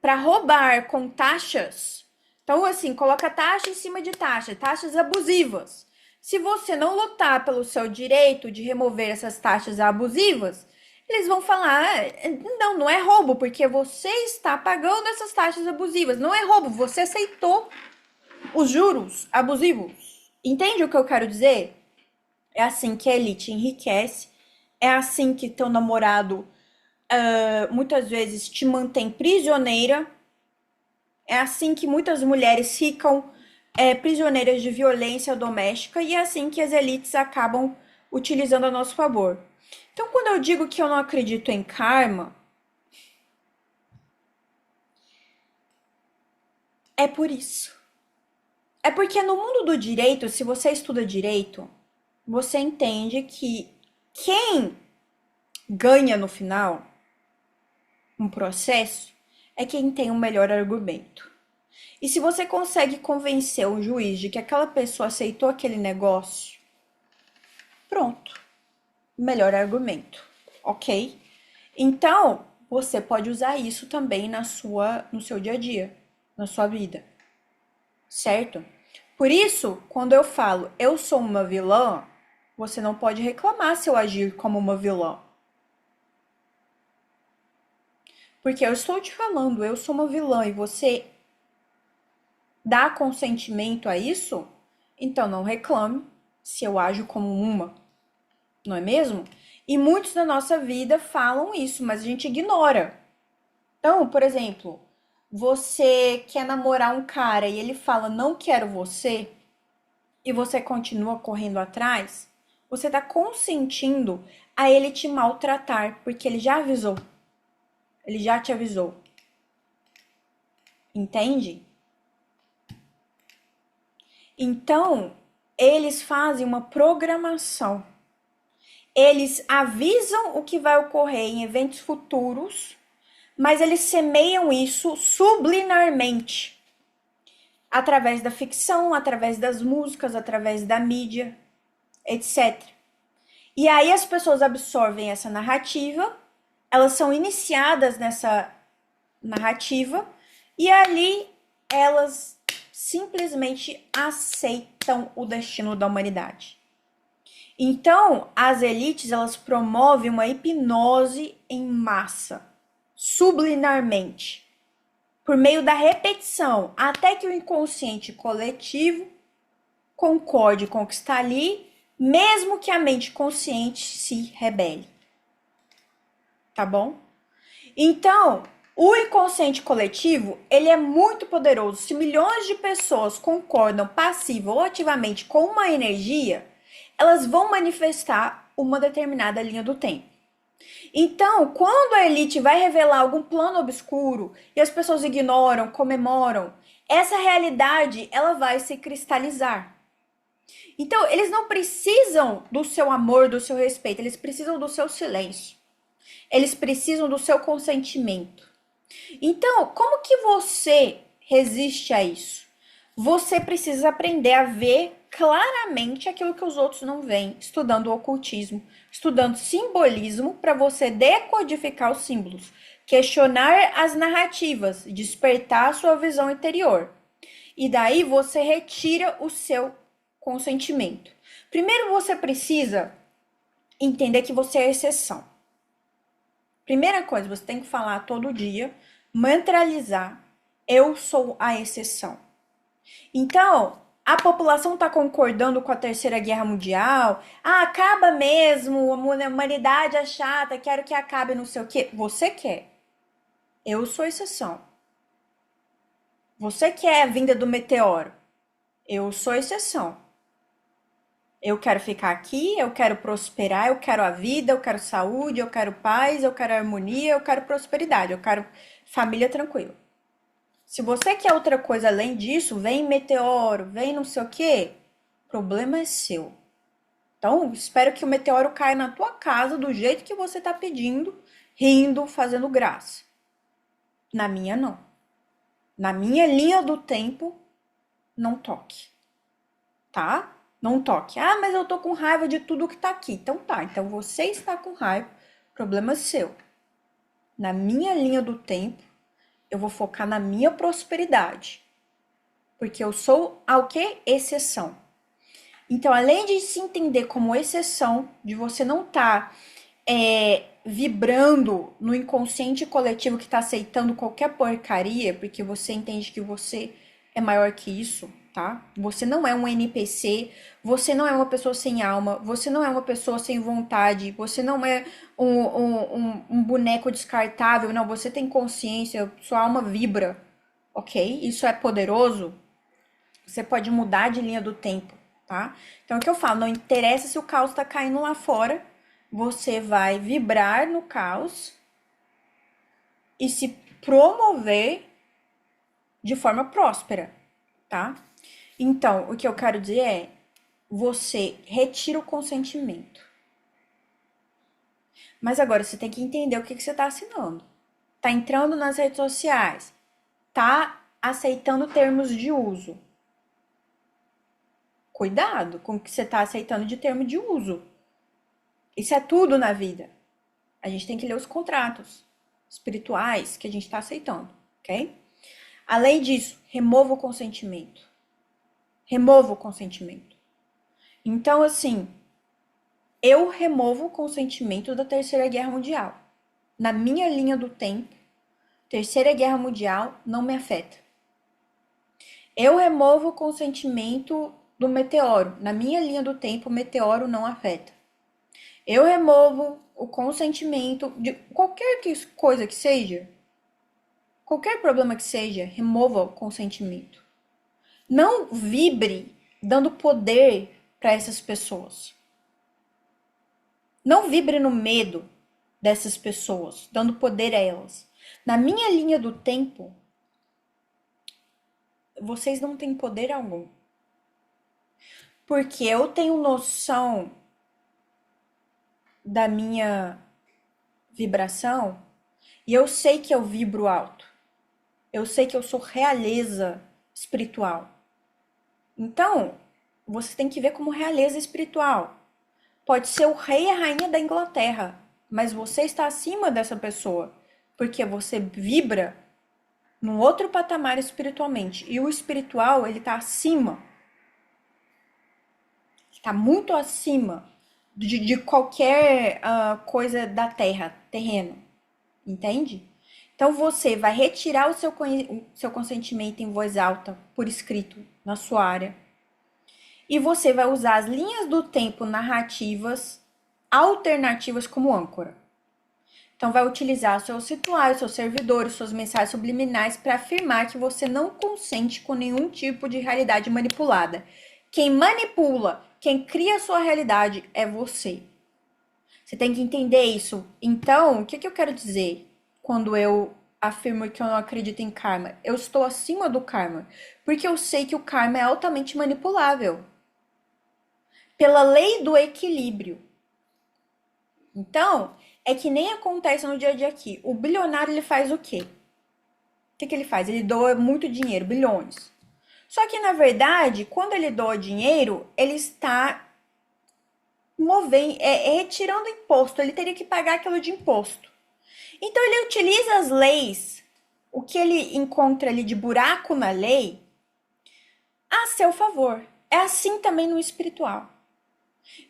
para roubar com taxas. Então, assim, coloca taxa em cima de taxa, taxas abusivas. Se você não lutar pelo seu direito de remover essas taxas abusivas, eles vão falar: não, não é roubo, porque você está pagando essas taxas abusivas. Não é roubo, você aceitou os juros abusivos. Entende o que eu quero dizer? É assim que a elite enriquece. É assim que teu namorado muitas vezes te mantém prisioneira. É assim que muitas mulheres ficam prisioneiras de violência doméstica. E é assim que as elites acabam utilizando a nosso favor. Então, quando eu digo que eu não acredito em karma, é por isso. É porque no mundo do direito, se você estuda direito, você entende que quem ganha no final um processo é quem tem o melhor argumento. E se você consegue convencer o juiz de que aquela pessoa aceitou aquele negócio, pronto, melhor argumento, ok? Então, você pode usar isso também no seu dia a dia, na sua vida, certo? Por isso, quando eu falo eu sou uma vilã, você não pode reclamar se eu agir como uma vilã. Porque eu estou te falando, eu sou uma vilã e você dá consentimento a isso, então não reclame se eu ajo como uma, não é mesmo? E muitos da nossa vida falam isso, mas a gente ignora. Então, por exemplo, você quer namorar um cara e ele fala não quero você, e você continua correndo atrás, você está consentindo a ele te maltratar, porque ele já avisou. Ele já te avisou. Entende? Então, eles fazem uma programação. Eles avisam o que vai ocorrer em eventos futuros, mas eles semeiam isso subliminarmente através da ficção, através das músicas, através da mídia, etc. E aí as pessoas absorvem essa narrativa, elas são iniciadas nessa narrativa e ali elas simplesmente aceitam o destino da humanidade. Então, as elites, elas promovem uma hipnose em massa, subliminarmente, por meio da repetição, até que o inconsciente coletivo concorde com o que está ali, mesmo que a mente consciente se rebele. Tá bom? Então, o inconsciente coletivo, ele é muito poderoso. Se milhões de pessoas concordam passiva ou ativamente com uma energia, elas vão manifestar uma determinada linha do tempo. Então, quando a elite vai revelar algum plano obscuro e as pessoas ignoram, comemoram, essa realidade ela vai se cristalizar. Então, eles não precisam do seu amor, do seu respeito, eles precisam do seu silêncio. Eles precisam do seu consentimento. Então, como que você resiste a isso? Você precisa aprender a ver claramente aquilo que os outros não veem, estudando o ocultismo, estudando simbolismo para você decodificar os símbolos, questionar as narrativas, despertar a sua visão interior. E daí você retira o seu consentimento. Primeiro você precisa entender que você é exceção. Primeira coisa, você tem que falar todo dia, mantralizar, eu sou a exceção. Então, a população está concordando com a Terceira Guerra Mundial. Ah, acaba mesmo, a humanidade é chata, quero que acabe, não sei o quê. Você quer. Eu sou exceção. Você quer a vinda do meteoro. Eu sou exceção. Eu quero ficar aqui, eu quero prosperar, eu quero a vida, eu quero saúde, eu quero paz, eu quero harmonia, eu quero prosperidade, eu quero família tranquila. Se você quer outra coisa além disso, vem meteoro, vem não sei o quê, o problema é seu. Então, espero que o meteoro caia na tua casa do jeito que você tá pedindo, rindo, fazendo graça. Na minha, não. Na minha linha do tempo, não toque, tá? Não toque. Ah, mas eu tô com raiva de tudo que tá aqui. Então tá, então você está com raiva, problema seu. Na minha linha do tempo, eu vou focar na minha prosperidade. Porque eu sou o quê? Exceção. Então, além de se entender como exceção, de você não estar vibrando no inconsciente coletivo que está aceitando qualquer porcaria, porque você entende que você é maior que isso, tá? Você não é um NPC, você não é uma pessoa sem alma, você não é uma pessoa sem vontade, você não é um boneco descartável, não, você tem consciência, sua alma vibra, ok? Isso é poderoso, você pode mudar de linha do tempo, tá? Então, o que eu falo, não interessa se o caos tá caindo lá fora, você vai vibrar no caos e se promover de forma próspera, tá? Então, o que eu quero dizer é, você retira o consentimento. Mas agora você tem que entender o que você tá assinando. Tá entrando nas redes sociais, tá aceitando termos de uso. Cuidado com o que você está aceitando de termo de uso. Isso é tudo na vida. A gente tem que ler os contratos espirituais que a gente está aceitando, ok? Além disso, remova o consentimento. Remova o consentimento. Então, assim, eu removo o consentimento da Terceira Guerra Mundial. Na minha linha do tempo, Terceira Guerra Mundial não me afeta. Eu removo o consentimento do meteoro. Na minha linha do tempo, o meteoro não afeta. Eu removo o consentimento de qualquer coisa que seja, qualquer problema que seja, remova o consentimento. Não vibre dando poder para essas pessoas. Não vibre no medo dessas pessoas, dando poder a elas. Na minha linha do tempo, vocês não têm poder algum. Porque eu tenho noção da minha vibração e eu sei que eu vibro alto. Eu sei que eu sou realeza espiritual. Então, você tem que ver como realeza espiritual. Pode ser o rei e a rainha da Inglaterra, mas você está acima dessa pessoa, porque você vibra num outro patamar espiritualmente. E o espiritual, ele está acima. Está muito acima de qualquer coisa da terra, terreno. Entende? Então você vai retirar o seu consentimento em voz alta, por escrito, na sua área. E você vai usar as linhas do tempo narrativas alternativas como âncora. Então vai utilizar seus rituais, seus servidores, suas mensagens subliminais para afirmar que você não consente com nenhum tipo de realidade manipulada. Quem manipula, quem cria a sua realidade é você. Você tem que entender isso. Então, o que eu quero dizer quando eu afirmo que eu não acredito em karma? Eu estou acima do karma, porque eu sei que o karma é altamente manipulável pela lei do equilíbrio. Então, é que nem acontece no dia a dia aqui. O bilionário, ele faz o quê? O que ele faz? Ele doa muito dinheiro, bilhões. Só que, na verdade, quando ele doa dinheiro, ele está retirando imposto. Ele teria que pagar aquilo de imposto. Então ele utiliza as leis, o que ele encontra ali de buraco na lei, a seu favor. É assim também no espiritual.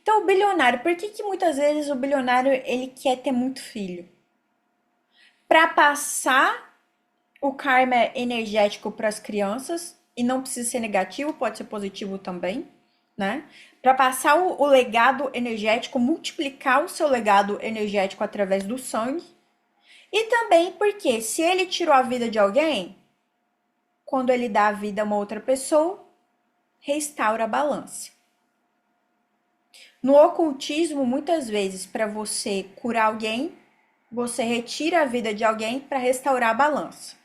Então o bilionário, por que muitas vezes o bilionário ele quer ter muito filho? Para passar o karma energético para as crianças, e não precisa ser negativo, pode ser positivo também, né? Para passar o legado energético, multiplicar o seu legado energético através do sangue. E também porque se ele tirou a vida de alguém, quando ele dá a vida a uma outra pessoa, restaura a balança. No ocultismo, muitas vezes, para você curar alguém, você retira a vida de alguém para restaurar a balança.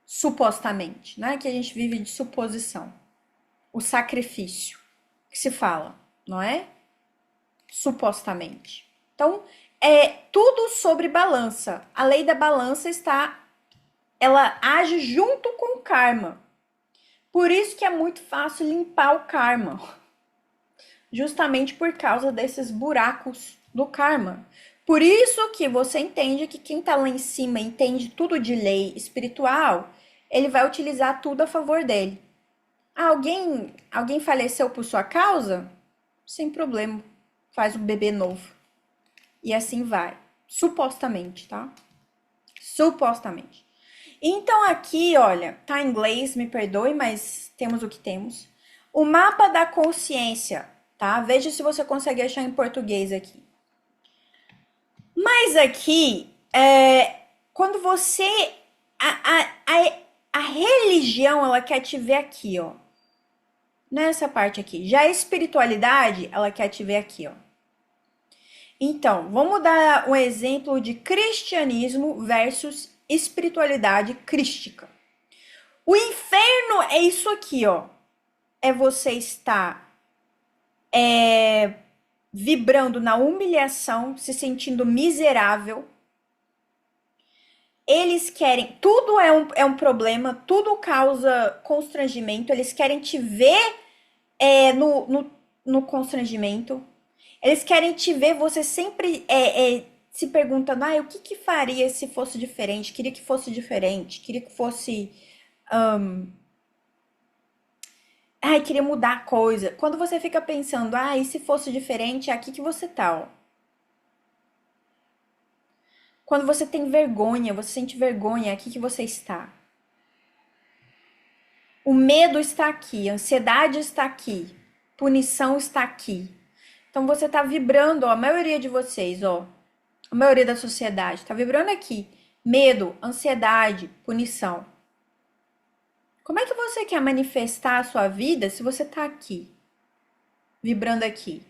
Supostamente, né? Que a gente vive de suposição. O sacrifício que se fala, não é? Supostamente. Então, é tudo sobre balança. A lei da balança ela age junto com o karma. Por isso que é muito fácil limpar o karma. Justamente por causa desses buracos do karma. Por isso que você entende que quem tá lá em cima entende tudo de lei espiritual, ele vai utilizar tudo a favor dele. Alguém faleceu por sua causa? Sem problema. Faz um bebê novo. E assim vai. Supostamente, tá? Supostamente. Então aqui, olha, tá em inglês, me perdoe, mas temos o que temos. O mapa da consciência, tá? Veja se você consegue achar em português aqui. Mas aqui, quando você... A religião, ela quer te ver aqui, ó. Nessa parte aqui. Já a espiritualidade, ela quer te ver aqui, ó. Então, vamos dar um exemplo de cristianismo versus espiritualidade crística. O inferno é isso aqui, ó. É você estar vibrando na humilhação, se sentindo miserável. Eles querem... Tudo é um problema, tudo causa constrangimento. Eles querem te ver no constrangimento. Eles querem te ver você sempre se perguntando, o que faria se fosse diferente? Queria que fosse diferente, queria que fosse... queria mudar a coisa. Quando você fica pensando, e se fosse diferente, é aqui que você tá, ó. Quando você tem vergonha, você sente vergonha, é aqui que você está. O medo está aqui, a ansiedade está aqui, punição está aqui. Então você tá vibrando, ó, a maioria de vocês, ó, a maioria da sociedade tá vibrando aqui. Medo, ansiedade, punição. Como é que você quer manifestar a sua vida se você tá aqui, vibrando aqui?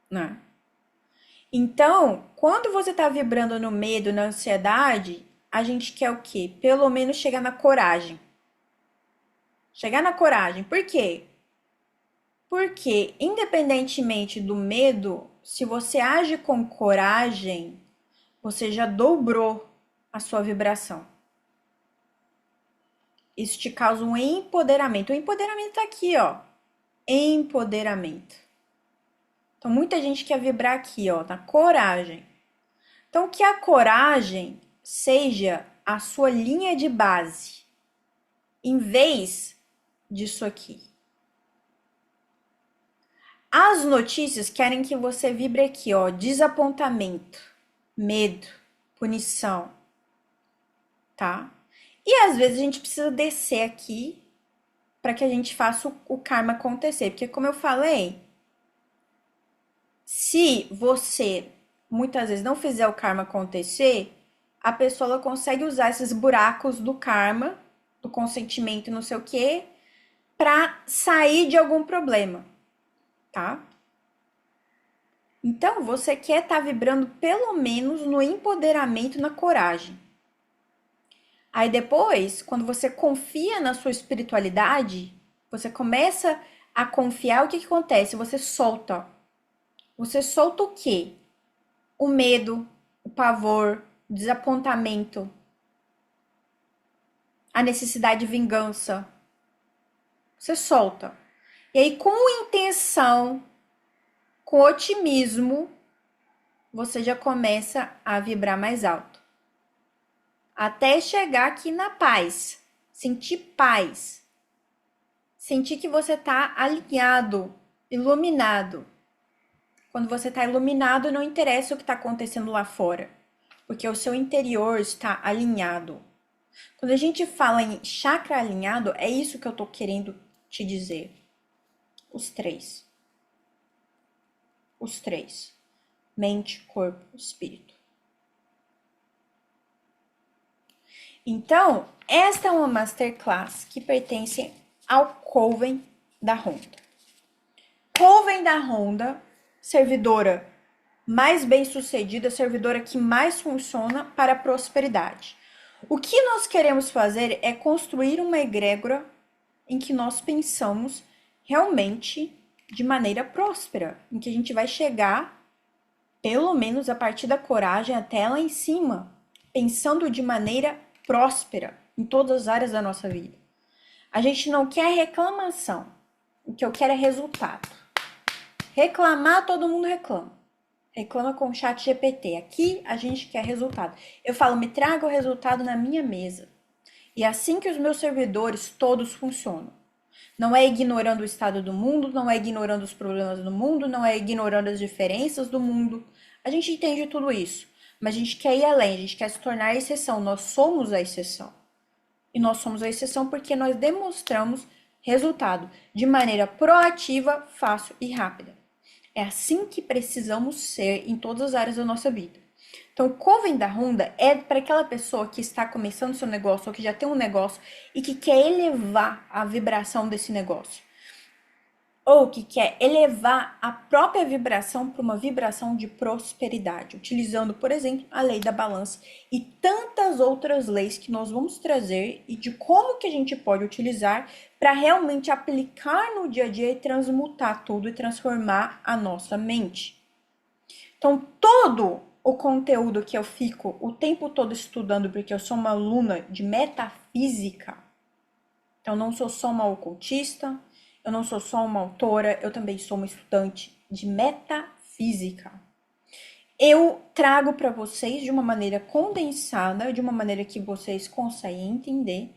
Né? Então, quando você tá vibrando no medo, na ansiedade, a gente quer o quê? Pelo menos chegar na coragem. Chegar na coragem. Por quê? Porque, independentemente do medo, se você age com coragem, você já dobrou a sua vibração. Isso te causa um empoderamento. O empoderamento tá aqui, ó. Empoderamento. Então, muita gente quer vibrar aqui, ó, na coragem. Então, que a coragem seja a sua linha de base, em vez disso aqui. As notícias querem que você vibre aqui, ó, desapontamento, medo, punição, tá? E às vezes a gente precisa descer aqui para que a gente faça o karma acontecer, porque como eu falei, se você muitas vezes não fizer o karma acontecer, a pessoa ela consegue usar esses buracos do karma, do consentimento, não sei o quê, para sair de algum problema, tá? Então, você quer estar vibrando pelo menos no empoderamento, na coragem. Aí depois, quando você confia na sua espiritualidade, você começa a confiar, o que acontece? Você solta. Você solta o quê? O medo, o pavor, o desapontamento, a necessidade de vingança. Você solta. E aí, com intenção, com otimismo, você já começa a vibrar mais alto. Até chegar aqui na paz. Sentir paz. Sentir que você está alinhado, iluminado. Quando você está iluminado, não interessa o que está acontecendo lá fora. Porque o seu interior está alinhado. Quando a gente fala em chakra alinhado, é isso que eu estou querendo te dizer. Os três. Os três. Mente, corpo, espírito. Então, esta é uma masterclass que pertence ao Coven da Honda. Coven da Honda, servidora mais bem-sucedida, servidora que mais funciona para a prosperidade. O que nós queremos fazer é construir uma egrégora em que nós pensamos realmente de maneira próspera, em que a gente vai chegar, pelo menos a partir da coragem, até lá em cima, pensando de maneira próspera em todas as áreas da nossa vida. A gente não quer reclamação, o que eu quero é resultado. Reclamar, todo mundo reclama. Reclama com o chat GPT. Aqui a gente quer resultado. Eu falo, me traga o resultado na minha mesa. E é assim que os meus servidores todos funcionam. Não é ignorando o estado do mundo, não é ignorando os problemas do mundo, não é ignorando as diferenças do mundo. A gente entende tudo isso, mas a gente quer ir além, a gente quer se tornar a exceção. Nós somos a exceção. E nós somos a exceção porque nós demonstramos resultado de maneira proativa, fácil e rápida. É assim que precisamos ser em todas as áreas da nossa vida. Então, o Coven da Honda é para aquela pessoa que está começando seu negócio ou que já tem um negócio e que quer elevar a vibração desse negócio. Ou que quer elevar a própria vibração para uma vibração de prosperidade, utilizando, por exemplo, a lei da balança e tantas outras leis que nós vamos trazer e de como que a gente pode utilizar para realmente aplicar no dia a dia e transmutar tudo e transformar a nossa mente. Então, todo o conteúdo que eu fico o tempo todo estudando, porque eu sou uma aluna de metafísica, então não sou só uma ocultista, eu não sou só uma autora, eu também sou uma estudante de metafísica. Eu trago para vocês de uma maneira condensada, de uma maneira que vocês conseguem entender.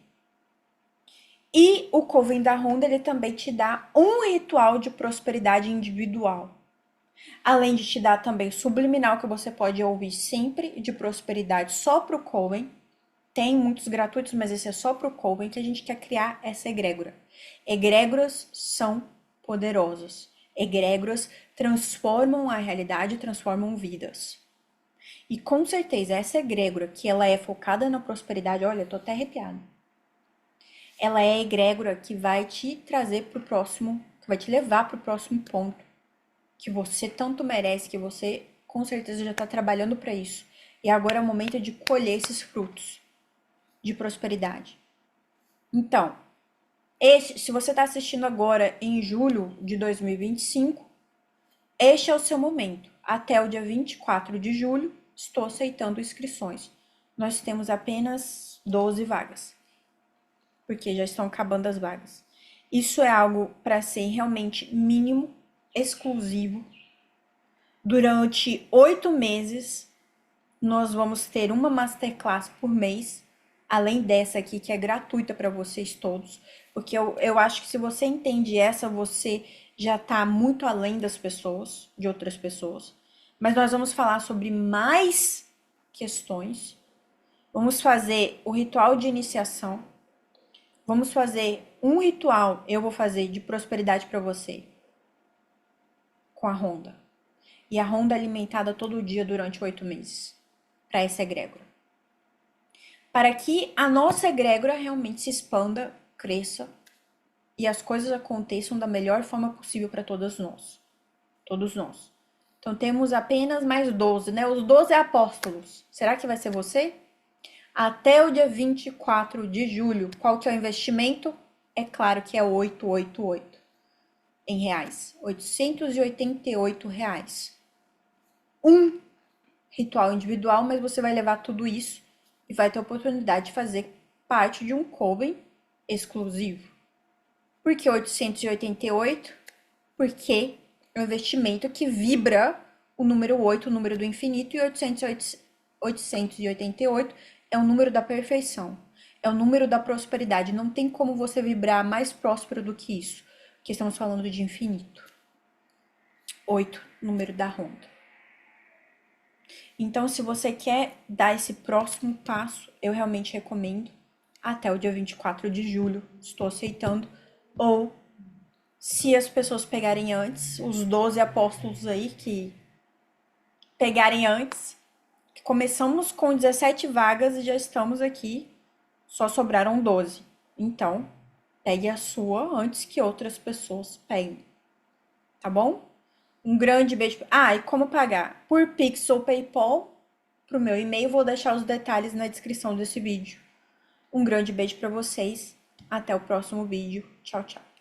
E o Coven da Honda, ele também te dá um ritual de prosperidade individual. Além de te dar também subliminal, que você pode ouvir sempre, de prosperidade só para o Coven. Tem muitos gratuitos, mas esse é só para o Coven, que a gente quer criar essa egrégora. Egrégoras são poderosas. Egrégoras transformam a realidade, transformam vidas. E com certeza, essa egrégora, que ela é focada na prosperidade, olha, eu tô até arrepiada. Ela é a egrégora que vai te trazer pro próximo, que vai te levar pro próximo ponto, que você tanto merece, que você com certeza já está trabalhando para isso. E agora é o momento de colher esses frutos de prosperidade. Então, se você está assistindo agora em julho de 2025, este é o seu momento. Até o dia 24 de julho, estou aceitando inscrições. Nós temos apenas 12 vagas, porque já estão acabando as vagas. Isso é algo para ser realmente mínimo, exclusivo. Durante 8 meses, nós vamos ter uma masterclass por mês, além dessa aqui, que é gratuita para vocês todos. Porque eu acho que se você entende essa, você já está muito além das pessoas, de outras pessoas. Mas nós vamos falar sobre mais questões. Vamos fazer o ritual de iniciação. Vamos fazer um ritual, eu vou fazer de prosperidade para você, com a Honda. E a Honda alimentada todo dia durante 8 meses, para essa egrégora. Para que a nossa egrégora realmente se expanda, cresça e as coisas aconteçam da melhor forma possível para todos nós. Todos nós. Então temos apenas mais 12, né? Os 12 apóstolos. Será que vai ser você? Até o dia 24 de julho. Qual que é o investimento? É claro que é 888 em reais. 888 reais. Um ritual individual, mas você vai levar tudo isso e vai ter a oportunidade de fazer parte de um Coven exclusivo. Por que 888? Porque é um investimento que vibra o número 8, o número do infinito, e 888 é o número da perfeição, é o número da prosperidade. Não tem como você vibrar mais próspero do que isso, porque estamos falando de infinito. 8, número da Honda. Então, se você quer dar esse próximo passo, eu realmente recomendo até o dia 24 de julho, estou aceitando. Ou, se as pessoas pegarem antes, os 12 apóstolos aí que pegarem antes, que começamos com 17 vagas e já estamos aqui Só sobraram 12. Então, pegue a sua antes que outras pessoas peguem, tá bom? Um grande beijo. Ah, e como pagar? Por Pix ou PayPal, pro meu e-mail, vou deixar os detalhes na descrição desse vídeo. Um grande beijo para vocês. Até o próximo vídeo. Tchau, tchau.